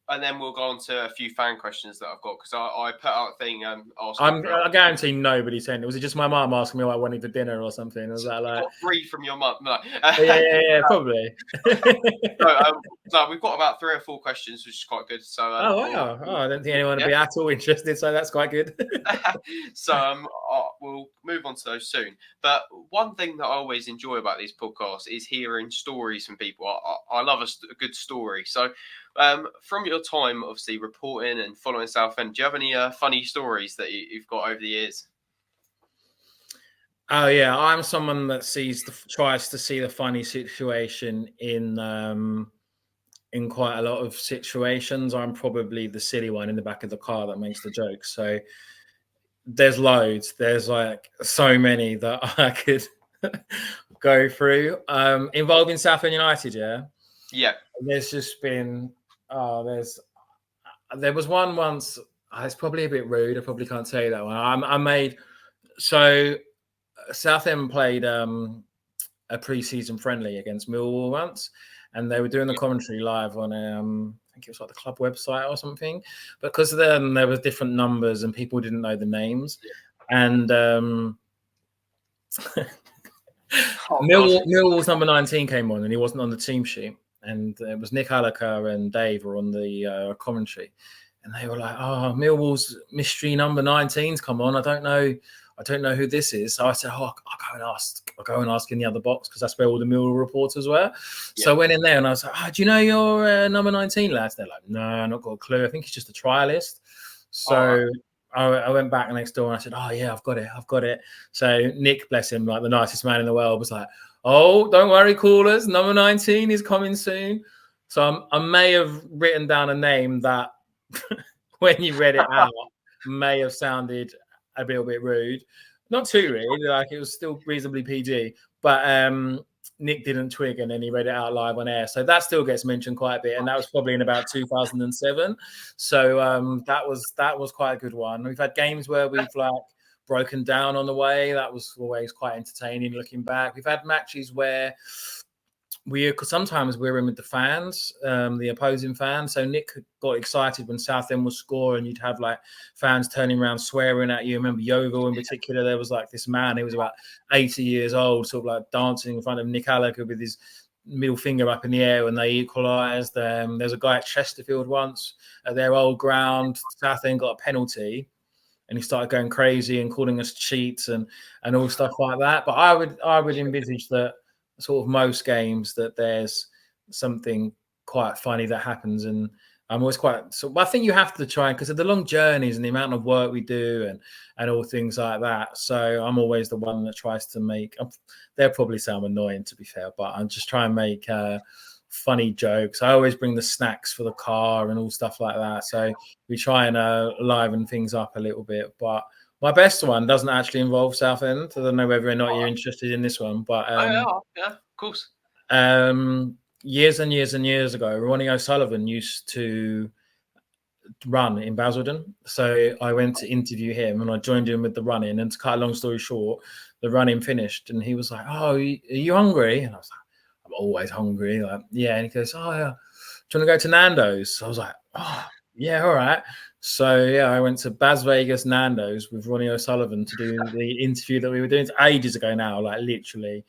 And then we'll go on to a few fan questions that I've got, because I put out a thing. I guarantee nobody sent it. Was it just my mum asking me what I wanted for dinner or something? Was that got 3 from your mum? No. Yeah, probably. So we've got about 3 or 4 questions, which is quite good. So oh wow! I don't think anyone would be at all interested, so that's quite good. So we'll move on to those soon. But one thing that I always enjoy about these podcasts is hearing stories from people. I love a good story. So from your time, obviously, reporting and following Southend, do you have any funny stories that you've got over the years? Oh yeah, I'm someone that tries to see the funny situation in quite a lot of situations. I'm probably the silly one in the back of the car that makes the jokes. So there's loads. There's like so many that I could go through. Involving Southend United, yeah. Yeah. There's just been there was one once. It's probably a bit rude. I probably can't tell you that one. I made so Southend played a pre-season friendly against Millwall once, and they were doing the commentary live on I think it was like the club website or something. But because then there was different numbers and people didn't know the names, and Millwall's number 19 came on and he wasn't on the team sheet, and it was 𝗖𝗛𝗥𝗜𝗦 and Dave were on the commentary, and they were like, "Oh, Millwall's mystery number 19's come on. I don't know who this is." So I said, "Oh, I'll go and ask in the other box," because that's where all the Millwall reporters were. Yeah. So I went in there and I was like, "Oh, do you know your number 19, lads?" They're like, "No, I've not got a clue. I think he's just a trialist." So I went back next door and I said, "Oh yeah, I've got it." So Nick, bless him, like the nicest man in the world, was like, "Oh, don't worry, callers, number 19 is coming soon." So I may have written down a name that when you read it out may have sounded a little bit rude. Not too rude, like it was still reasonably PG, but Nick didn't twig and then he read it out live on air. So that still gets mentioned quite a bit, and that was probably in about 2007. So that was quite a good one. We've had games where we've like broken down on the way. That was always quite entertaining looking back. We've had matches where sometimes we're in with the fans, the opposing fans. So Nick got excited when Southend was scoring, and you'd have like fans turning around swearing at you. I remember Yeovil in particular. There was like this man who was about 80 years old, sort of like dancing in front of 𝗖𝗛𝗥𝗜𝗦 with his middle finger up in the air when they equalised. There's a guy at Chesterfield once at their old ground. Southend got a penalty, and he started going crazy and calling us cheats and all stuff like that. But I would envisage that sort of most games that there's something quite funny that happens, and I'm always quite. So I think you have to try, because of the long journeys and the amount of work we do and all things like that. So I'm always the one that tries to make. They'll probably sound annoying, to be fair, but I'm just trying to make funny jokes. I always bring the snacks for the car and all stuff like that. So we try and liven things up a little bit, but. My best one doesn't actually involve Southend. I don't know whether or not you're interested in this one, but yeah, of course. Years and years and years ago, Ronnie O'Sullivan used to run in Basildon. So I went to interview him and I joined him with the running. And to cut a long story short, the running finished and he was like, "Oh, are you hungry?" And I was like, "I'm always hungry." Like, yeah. And he goes, "Oh, yeah. Do you want to go to Nando's?" So I was like, "Oh, yeah, all right." So yeah, I went to Bas Vegas Nando's with Ronnie O'Sullivan to do the interview that we were doing. It's ages ago now, like literally,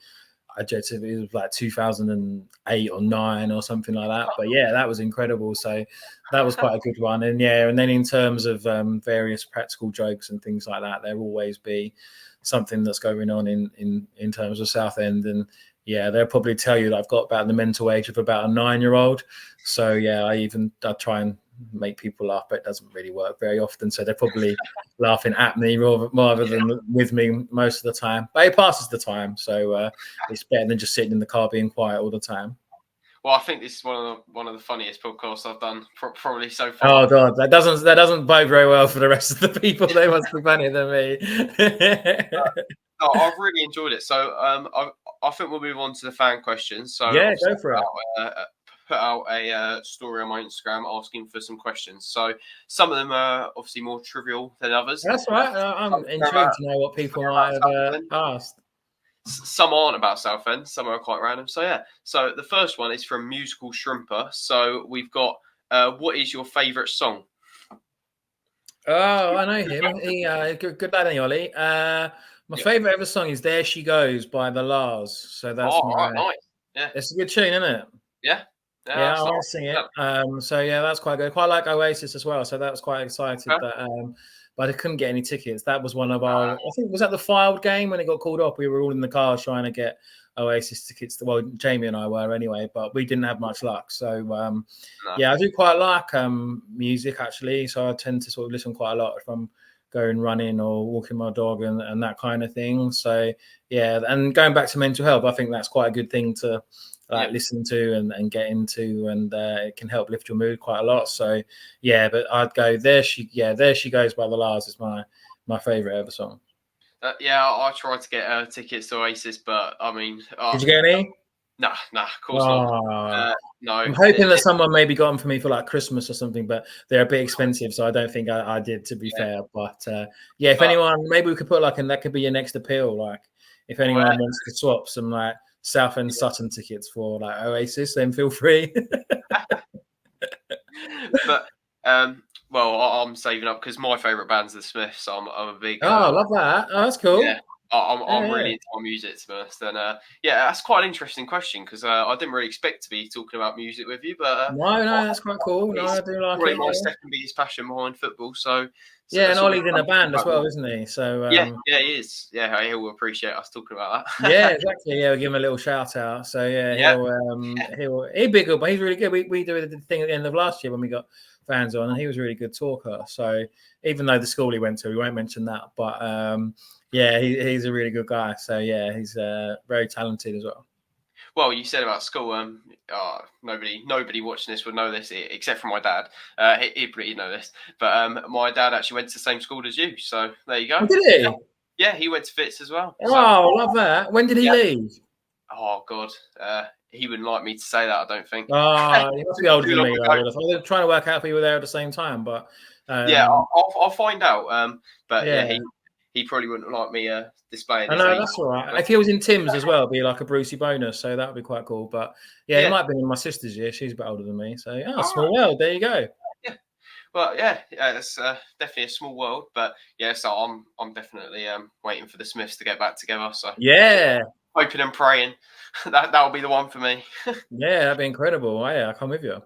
it was like 2008 or 9 or something like that. But yeah, that was incredible. So that was quite a good one. And yeah, and then in terms of various practical jokes and things like that, there will always be something that's going on in terms of Southend. And yeah, they'll probably tell you that I've got about the mental age of about a 9-year-old. So yeah, I try and make people laugh, but it doesn't really work very often. So they're probably laughing at me rather than with me most of the time. But it passes the time, so it's better than just sitting in the car being quiet all the time. Well, I think this is one of the funniest podcasts I've done probably so far. Oh god, that doesn't bode very well for the rest of the people. They must be funnier than me. No, I've really enjoyed it. So I think we'll move on to the fan questions. So yeah, go for it. Put out a story on my Instagram asking for some questions. So some of them are obviously more trivial than others. That's right. I'm intrigued to know what people might have asked. Some aren't about Southend. Some are quite random. So yeah. So the first one is from Musical Shrimper. So we've got, what is your favourite song? Oh, I know him. He good lad, Ollie. My favourite ever song is "There She Goes" by the La's. So that's nice. Yeah, it's a good tune, isn't it? Yeah. Yeah, I want to sing it. So yeah, that's quite good. Quite like Oasis as well. So that was quite excited that but I couldn't get any tickets. That was one of our I think was that the Filed game when it got called off. We were all in the car trying to get Oasis tickets. Well, Jamie and I were anyway, but we didn't have much luck. So yeah, I do quite like music actually. So I tend to sort of listen quite a lot if I'm going running or walking my dog and that kind of thing. So yeah, and going back to mental health, I think that's quite a good thing to listen to and get into, and it can help lift your mood quite a lot. So yeah, but I'd go There She Goes by the La's is my my favourite ever song. Yeah, I tried to get tickets to Oasis, but I mean, Did you get any? nah, of course not. Oh, No, I'm hoping that someone maybe got them for me for like Christmas or something, but they're a bit expensive, so I don't think I did, to be fair. But yeah, if anyone, maybe we could put like, and that could be your next appeal. Like, if anyone wants to swap some like Southend Sutton tickets for like Oasis, then feel free. But well, I'm saving up because my favourite band's the Smiths. So I'm a big. Oh, I love that. Oh, that's cool. Yeah, I'm really into my music, to be honest. And yeah, that's quite an interesting question because I didn't really expect to be talking about music with you, but no, that's quite cool. No, I do like probably it. my second biggest passion behind football. So yeah, and sort of Ollie's in a band as well, isn't he? So yeah, he is. Yeah, he'll appreciate us talking about that. yeah, exactly. Yeah, we'll give him a little shout out. So yeah, he'll be good, but he's really good. We did the thing at the end of last year when we got fans on, and he was a really good talker. So even though the school he went to, we won't mention that, but yeah, he's a really good guy. So yeah, he's very talented as well. Well, you said about school. Nobody watching this would know this except for my dad. He'd probably know this, but my dad actually went to the same school as you. So there you go. Oh, did he? Yeah, he went to Fitz as well. Oh, so, love that. When did he leave? Oh God, he wouldn't like me to say that. I don't think. Oh, he must be older than me. I was trying to work out if we were there at the same time, but yeah, I'll find out. But yeah, he probably wouldn't like me displaying. I know, that's all right. If he was in Tim's as well, it'd be like a Brucey bonus, so that would be quite cool. But yeah, he might have been in my sister's year. She's a bit older than me, so small world. There you go. Yeah, well, yeah, it's definitely a small world, but yeah, so I'm definitely waiting for the Smiths to get back together. So yeah, hoping and praying that'll be the one for me. Yeah, that'd be incredible. Yeah, I'll come with you.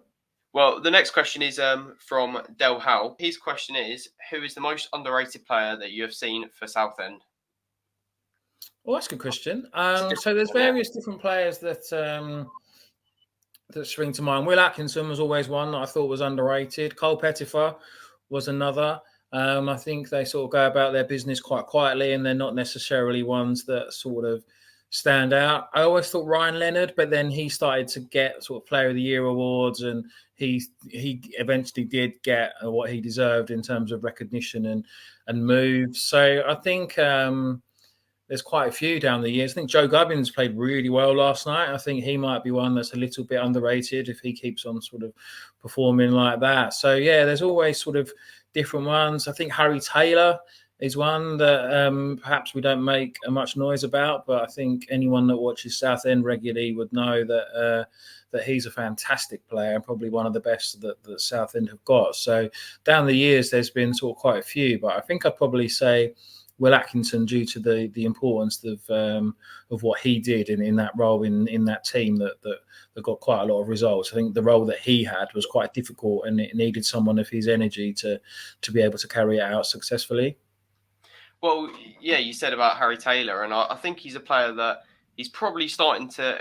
Well, the next question is from 𝗣𝗛𝗥𝗜𝗦. His question is, who is the most underrated player that you have seen for Southend? Well, that's a good question. So there's various different players that spring to mind. Will Atkinson was always one that I thought was underrated. 𝗤𝗛𝗥𝗦𝗣𝗑 was another. I think they sort of go about their business quite quietly, and they're not necessarily ones that sort of stand out. I always thought Ryan Leonard, but then he started to get sort of Player of the Year awards, and he eventually did get what he deserved in terms of recognition and moves. So I think there's quite a few down the years. I think Joe Gubbins played really well last night. I think he might be one that's a little bit underrated if he keeps on sort of performing like that. So yeah, there's always sort of different ones. I think Harry Taylor is one that perhaps we don't make much noise about, but I think anyone that watches Southend regularly would know that that he's a fantastic player and probably one of the best that Southend have got. So down the years, there's been sort of quite a few, but I think I'd probably say Will Atkinson, due to the importance of what he did in that role in that team that got quite a lot of results. I think the role that he had was quite difficult, and it needed someone of his energy to be able to carry it out successfully. Well, yeah, you said about Harry Taylor, and I think he's a player that he's probably starting to.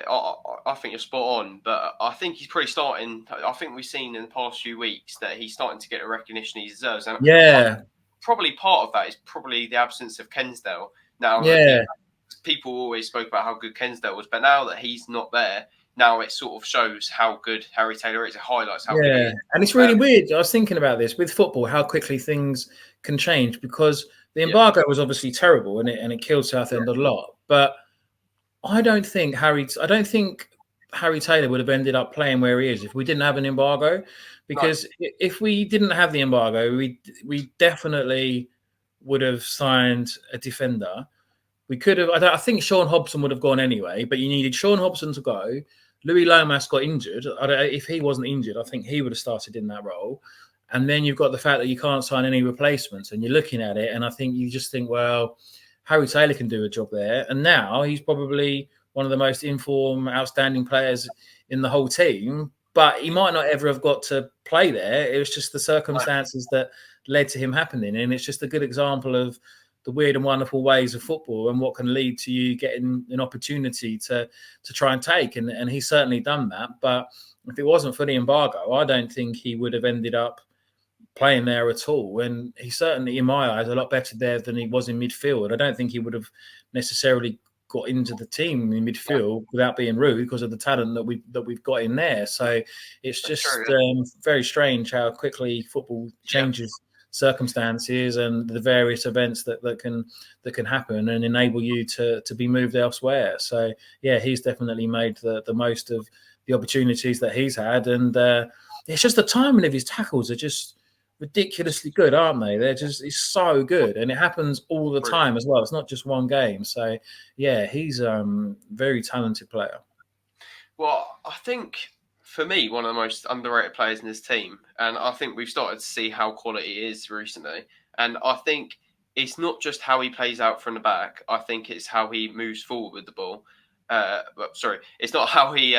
I think you're spot on, but I think he's probably starting. I think we've seen in the past few weeks that he's starting to get the recognition he deserves. And yeah, probably part of that is probably the absence of Kensdale. Now, people always spoke about how good Kensdale was, but now that he's not there, now it sort of shows how good Harry Taylor is. It highlights how good he is. And it's really weird. I was thinking about this with football, how quickly things can change, because the embargo was obviously terrible and it killed Southend a lot. But I don't think Harry Taylor would have ended up playing where he is if we didn't have an embargo. Because if we didn't have the embargo, we definitely would have signed a defender. We could have. I think Sean Hobson would have gone anyway, but you needed Sean Hobson to go. Louis Lomas got injured. If he wasn't injured, I think he would have started in that role. And then you've got the fact that you can't sign any replacements, and you're looking at it, and I think you just think, well, Harry Taylor can do a job there. And now he's probably one of the most informed, outstanding players in the whole team, but he might not ever have got to play there. It was just the circumstances that led to him happening. And it's just a good example of the weird and wonderful ways of football and what can lead to you getting an opportunity to try and take. And he's certainly done that. But if it wasn't for the embargo, I don't think he would have ended up playing there at all. And he's certainly, in my eyes, a lot better there than he was in midfield. I don't think he would have necessarily got into the team in midfield without being rude, because of the talent that we've got in there. So it's just very strange how quickly football changes circumstances and the various events that can happen and enable you to be moved elsewhere. So yeah, he's definitely made the most of the opportunities that he's had, and it's just the timing of his tackles are just ridiculously good, aren't they? It's so good, and it happens all the time as well. It's not just one game. So yeah, he's very talented player. Well, I think for me, one of the most underrated players in this team, and I think we've started to see how quality is recently. And I think it's not just how he plays out from the back. I think it's how he moves forward with the ball. It's not how he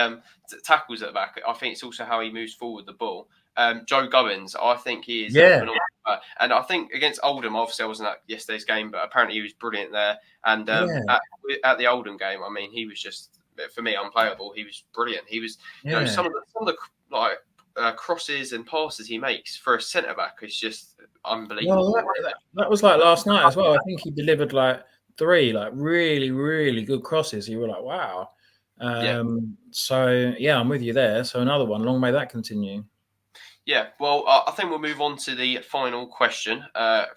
tackles at the back. I think it's also how he moves forward the ball. Joe Gubbins, I think he is phenomenal. And I think against Oldham, obviously I wasn't at yesterday's game, but apparently he was brilliant there. And at the Oldham game, I mean, he was just, for me, unplayable. He was brilliant. He was, some of the crosses and passes he makes for a centre back is just unbelievable. Well, that was like last night as well. I think he delivered like 3 like really, really good crosses. You were like, wow. So yeah, I'm with you there. So another one. Long may that continue. Yeah, well, I think we'll move on to the final question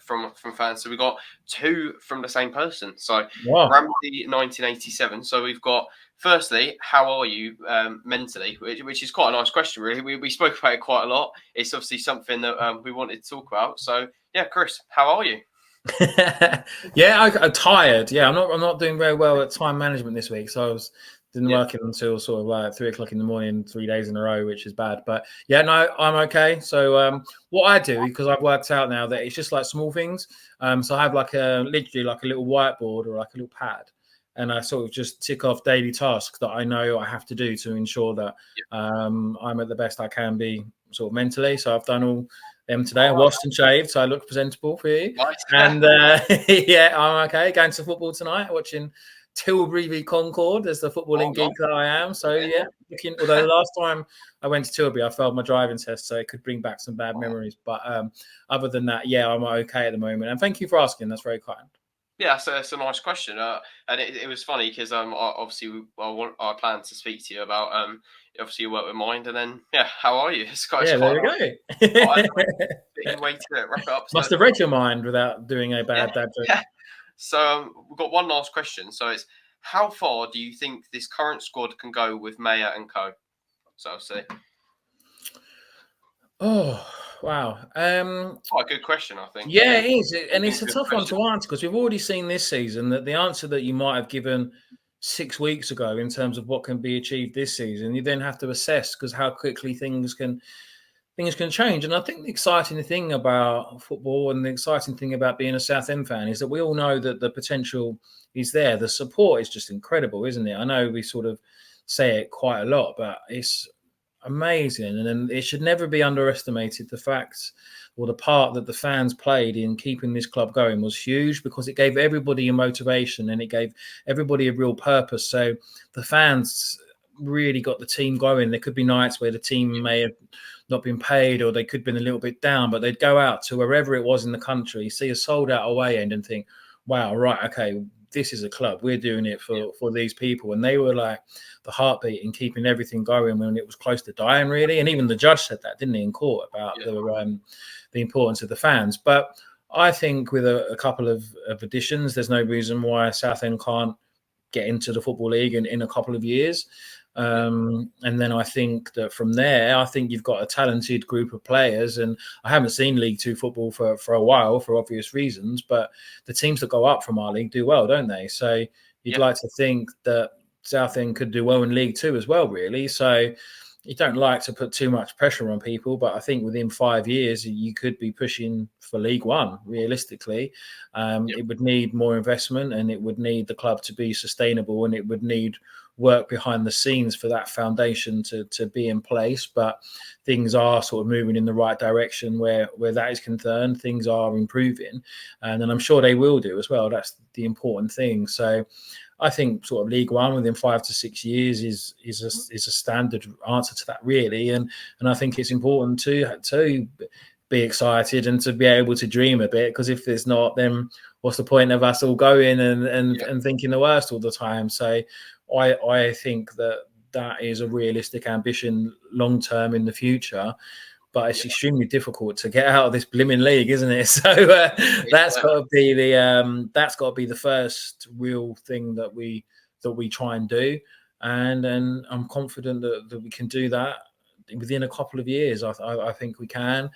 from fans. So we've got 2 from the same person. So Ramsey 1987. So we've got, firstly, how are you mentally? Which is quite a nice question, really. We spoke about it quite a lot. It's obviously something that we wanted to talk about. So yeah, Chris, how are you? Yeah, I'm tired. Yeah, I'm not doing very well at time management this week. So I didn't work until sort of like 3 o'clock in the morning, 3 days in a row, which is bad. But yeah, no, I'm okay. So what I do, because I've worked out now that it's just like small things. So I have like literally like a little whiteboard or like a little pad, and I sort of just tick off daily tasks that I know I have to do to ensure that I'm at the best I can be sort of mentally. So I've done all them today. I washed and shaved, so I look presentable for you. Nice. And yeah, I'm okay. Going to football tonight, watching Tilbury v Concord as the footballing geek that I am. So yeah, although the last time I went to Tilbury, I failed my driving test, so it could bring back some bad memories. But other than that, yeah, I'm okay at the moment. And thank you for asking. That's very kind. Yeah, so it's a nice question, and it was funny because obviously I planned to speak to you about obviously you work with Mind, and then how are you? It's quite, there we go. Way to wrap it up. Must have read your mind without doing a bad dad joke. So we've got one last question. So it's, how far do you think this current squad can go with Maya and co? So I'll say. Oh, wow. Quite a good question, I think. Yeah, it is. And it's a tough one to answer because we've already seen this season that the answer that you might have given 6 weeks ago in terms of what can be achieved this season, you then have to assess because how quickly things can change. And I think the exciting thing about football and the exciting thing about being a Southend fan is that we all know that the potential is there. The support is just incredible, isn't it? I know we sort of say it quite a lot, but it's amazing. And then it should never be underestimated. The fact or the part that the fans played in keeping this club going was huge because it gave everybody a motivation and it gave everybody a real purpose. So the fans really got the team going. There could be nights where the team may have not been paid or they could have been a little bit down, but they'd go out to wherever it was in the country, see a sold out away end and think, wow, right, okay, this is a club. We're doing it for these people. And they were like the heartbeat in keeping everything going when it was close to dying, really. And even the judge said that, didn't he, in court about the importance of the fans. But I think with a couple of additions, there's no reason why Southend can't get into the Football League in a couple of years. And then I think that from there, I think you've got a talented group of players. And I haven't seen League Two football for a while for obvious reasons, but the teams that go up from our league do well, don't they? So you'd like to think that Southend could do well in League Two as well, really. So you don't like to put too much pressure on people, but I think within 5 years, you could be pushing for League One, realistically. It would need more investment and it would need the club to be sustainable and it would need work behind the scenes for that foundation to be in place. But things are sort of moving in the right direction where that is concerned. Things are improving and then I'm sure they will do as well. That's the important thing. So I think sort of League One within 5 to 6 years is a standard answer to that, really. And I think it's important to be excited and to be able to dream a bit, because if there's not, then what's the point of us all going and thinking the worst all the time? So I think that is a realistic ambition long term in the future. but it's extremely difficult to get out of this blimmin' league, isn't it? So that's got to be the first real thing that we try and do, and I'm confident that we can do that within a couple of years. I think we can.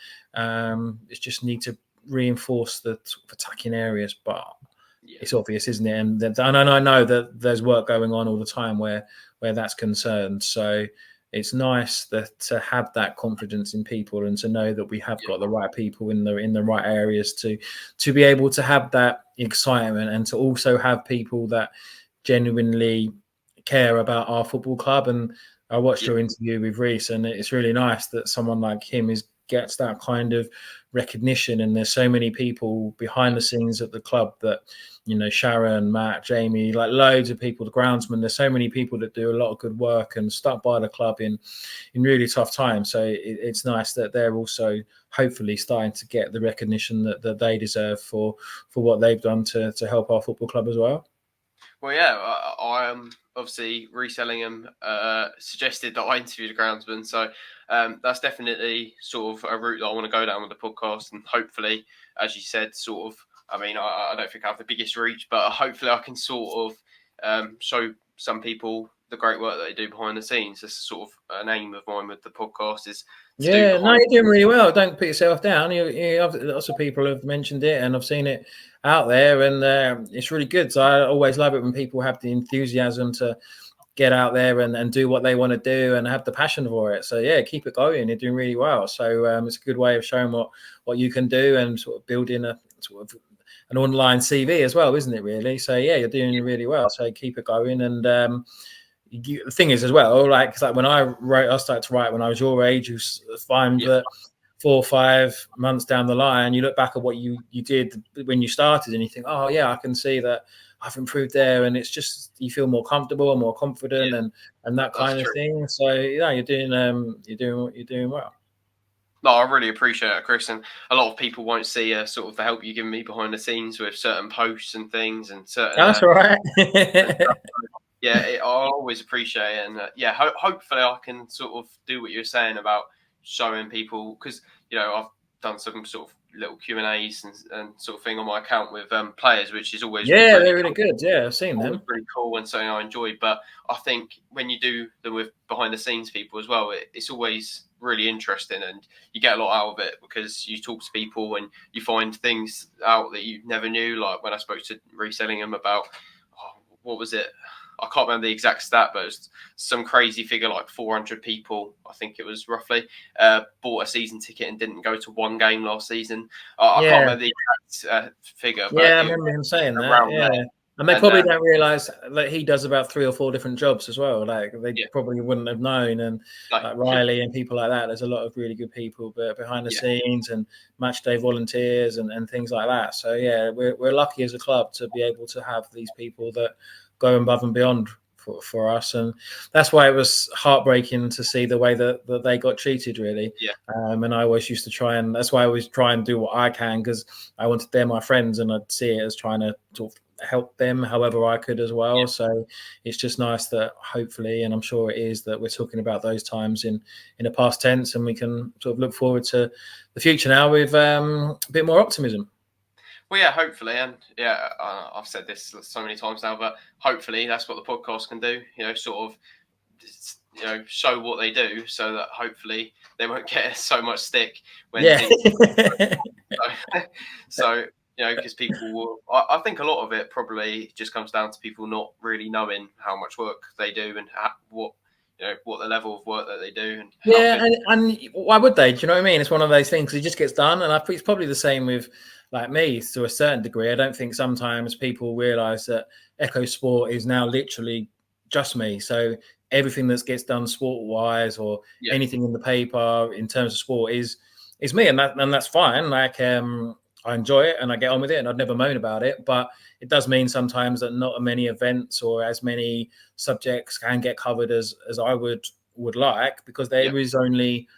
It's just need to reinforce the attacking areas, but it's obvious, isn't it? And I know that there's work going on all the time where that's concerned. So it's nice to have that confidence in people and to know that we have got the right people in the right areas to be able to have that excitement, and to also have people that genuinely care about our football club. And I watched your interview with Reece, and it's really nice that someone like him gets that kind of recognition. And there's so many people behind the scenes at the club that, Sharon, Matt, Jamie, like loads of people, the groundsman. There's so many people that do a lot of good work and stuck by the club in really tough times. So it's nice that they're also hopefully starting to get the recognition that they deserve for what they've done to help our football club as well. Well, yeah, I obviously 𝗖𝗛𝗥𝗜𝗦 suggested that I interview the groundsman, so that's definitely sort of a route that I want to go down with the podcast, and hopefully, as you said, sort of. I mean, I don't think I have the biggest reach, but hopefully I can sort of show some people the great work that they do behind the scenes. That's sort of an aim of mine with the podcast is. You're doing really well. Don't put yourself down. Lots of people have mentioned it, and I've seen it out there, and it's really good. So I always love it when people have the enthusiasm to get out there and do what they want to do and have the passion for it. So yeah, keep it going. You're doing really well. So it's a good way of showing what you can do and sort of building a sort of an online CV as well, isn't it? Really. So yeah, you're doing really well. So keep it going. And the thing is as well, like when I started to write when I was your age. You find that 4 or 5 months down the line, you look back at what you did when you started, and you think, oh yeah, I can see that I've improved there, and it's just you feel more comfortable and more confident and that kind of thing. So yeah, you're doing well. No, I really appreciate it, Chris. And a lot of people won't see sort of the help you give me behind the scenes with certain posts and things and certain. That's all right. I always appreciate it, and hopefully I can sort of do what you're saying about showing people, because I've done some sort of little Q&As and sort of thing on my account with players, which is always they're really good. Yeah, I've seen them. Pretty cool and something I enjoy. But I think when you do them with behind the scenes people as well, it's always really interesting, and you get a lot out of it because you talk to people and you find things out that you never knew. Like when I spoke to 𝗖𝗛𝗥𝗜𝗦 about what was it? I can't remember the exact stat, but it was some crazy figure, like 400 people, I think it was roughly, bought a season ticket and didn't go to one game last season. I can't remember the exact figure. But I remember him saying that. Yeah. And they probably don't realise that he does about 3 or 4 different jobs as well. Like they probably wouldn't have known. And like Riley and people like that, there's a lot of really good people behind the scenes and match day volunteers and things like that. So yeah, we're lucky as a club to be able to have these people that go above and beyond for us, and that's why it was heartbreaking to see the way that they got treated, really. And I always used to try, and that's why I always try and do what I can, because I wanted they're my friends, and I'd see it as trying to sort of help them however I could as well. So it's just nice that hopefully, and I'm sure it is, that we're talking about those times in a past tense, and we can sort of look forward to the future now with a bit more optimism. Well, yeah, hopefully, and I've said this so many times now, but hopefully that's what the podcast can do. Sort of, show what they do, so that hopefully they won't get so much stick when. So because people will. I think a lot of it probably just comes down to people not really knowing how much work they do and what the level of work that they do. And why would they? Do you know what I mean? It's one of those things. It just gets done, and I think it's probably the same with. Like me, to a certain degree. I don't think sometimes people realise that Echo Sport is now literally just me. So everything that gets done sport-wise or anything in the paper in terms of sport is me, and that's fine. Like I enjoy it and I get on with it, and I'd never moan about it. But it does mean sometimes that not many events or as many subjects can get covered as I would like, because there is only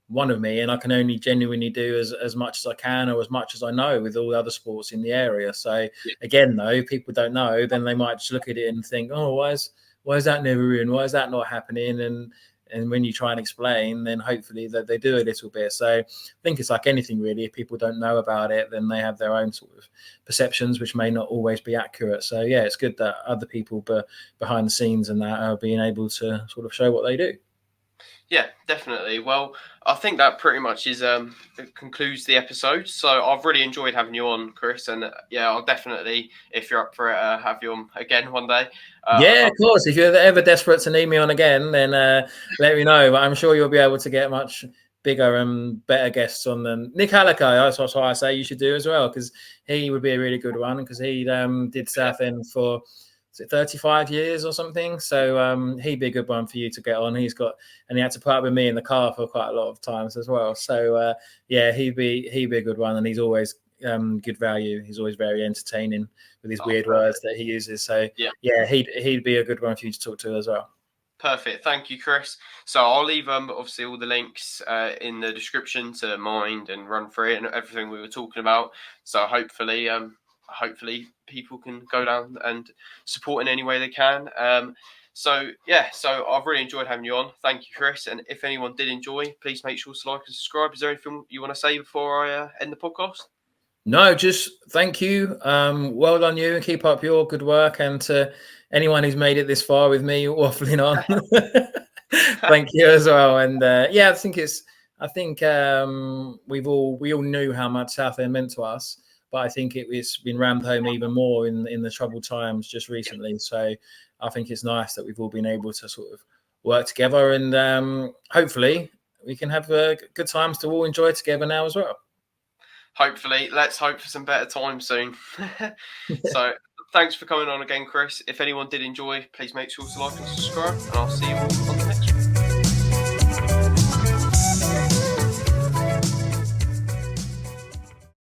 one of me, and I can only genuinely do as much as I can or as much as I know with all the other sports in the area. So again, though, people don't know, then they might just look at it and think, oh, why is that never in? Why is that not happening? And And when you try and explain, then hopefully that they do a little bit. So I think it's like anything really. If people don't know about it, then they have their own sort of perceptions, which may not always be accurate. So yeah, it's good that other people behind the scenes and that are being able to sort of show what they do. Yeah, definitely. Well, I think that pretty much concludes the episode. So I've really enjoyed having you on, Chris, and yeah, I'll definitely, if you're up for it, have you on again one day. Yeah, of course. If you're ever desperate to need me on again, then let me know. But I'm sure you'll be able to get much bigger and better guests on than Nick Hallecker. That's why I say you should do as well, because he would be a really good one, because he did Southend for 35 years or something. So he'd be a good one for you to get on. He had to put up with me in the car for quite a lot of times as well. So yeah, he'd be a good one, and he's always good value. He's always very entertaining with his weird words that he uses. So yeah, he'd be a good one for you to talk to as well. Perfect. Thank you, Chris. So I'll leave obviously all the links in the description to Mind and RUNFREE and everything we were talking about. So hopefully people can go down and support in any way they can. So I've really enjoyed having you on. Thank you, Chris. And if anyone did enjoy, please make sure to like and subscribe. Is there anything you want to say before I end the podcast? No, just thank you. Well done, you, and keep up your good work. And to anyone who's made it this far with me waffling on, thank you as well. And yeah, I think we all knew how much Southend meant to us, but I think it's been rammed home even more in the troubled times just recently. So I think it's nice that we've all been able to sort of work together, and hopefully we can have good times to all enjoy together now as well. Hopefully, let's hope for some better times soon. So thanks for coming on again, Chris. If anyone did enjoy, please make sure to like and subscribe, and I'll see you all on the next one.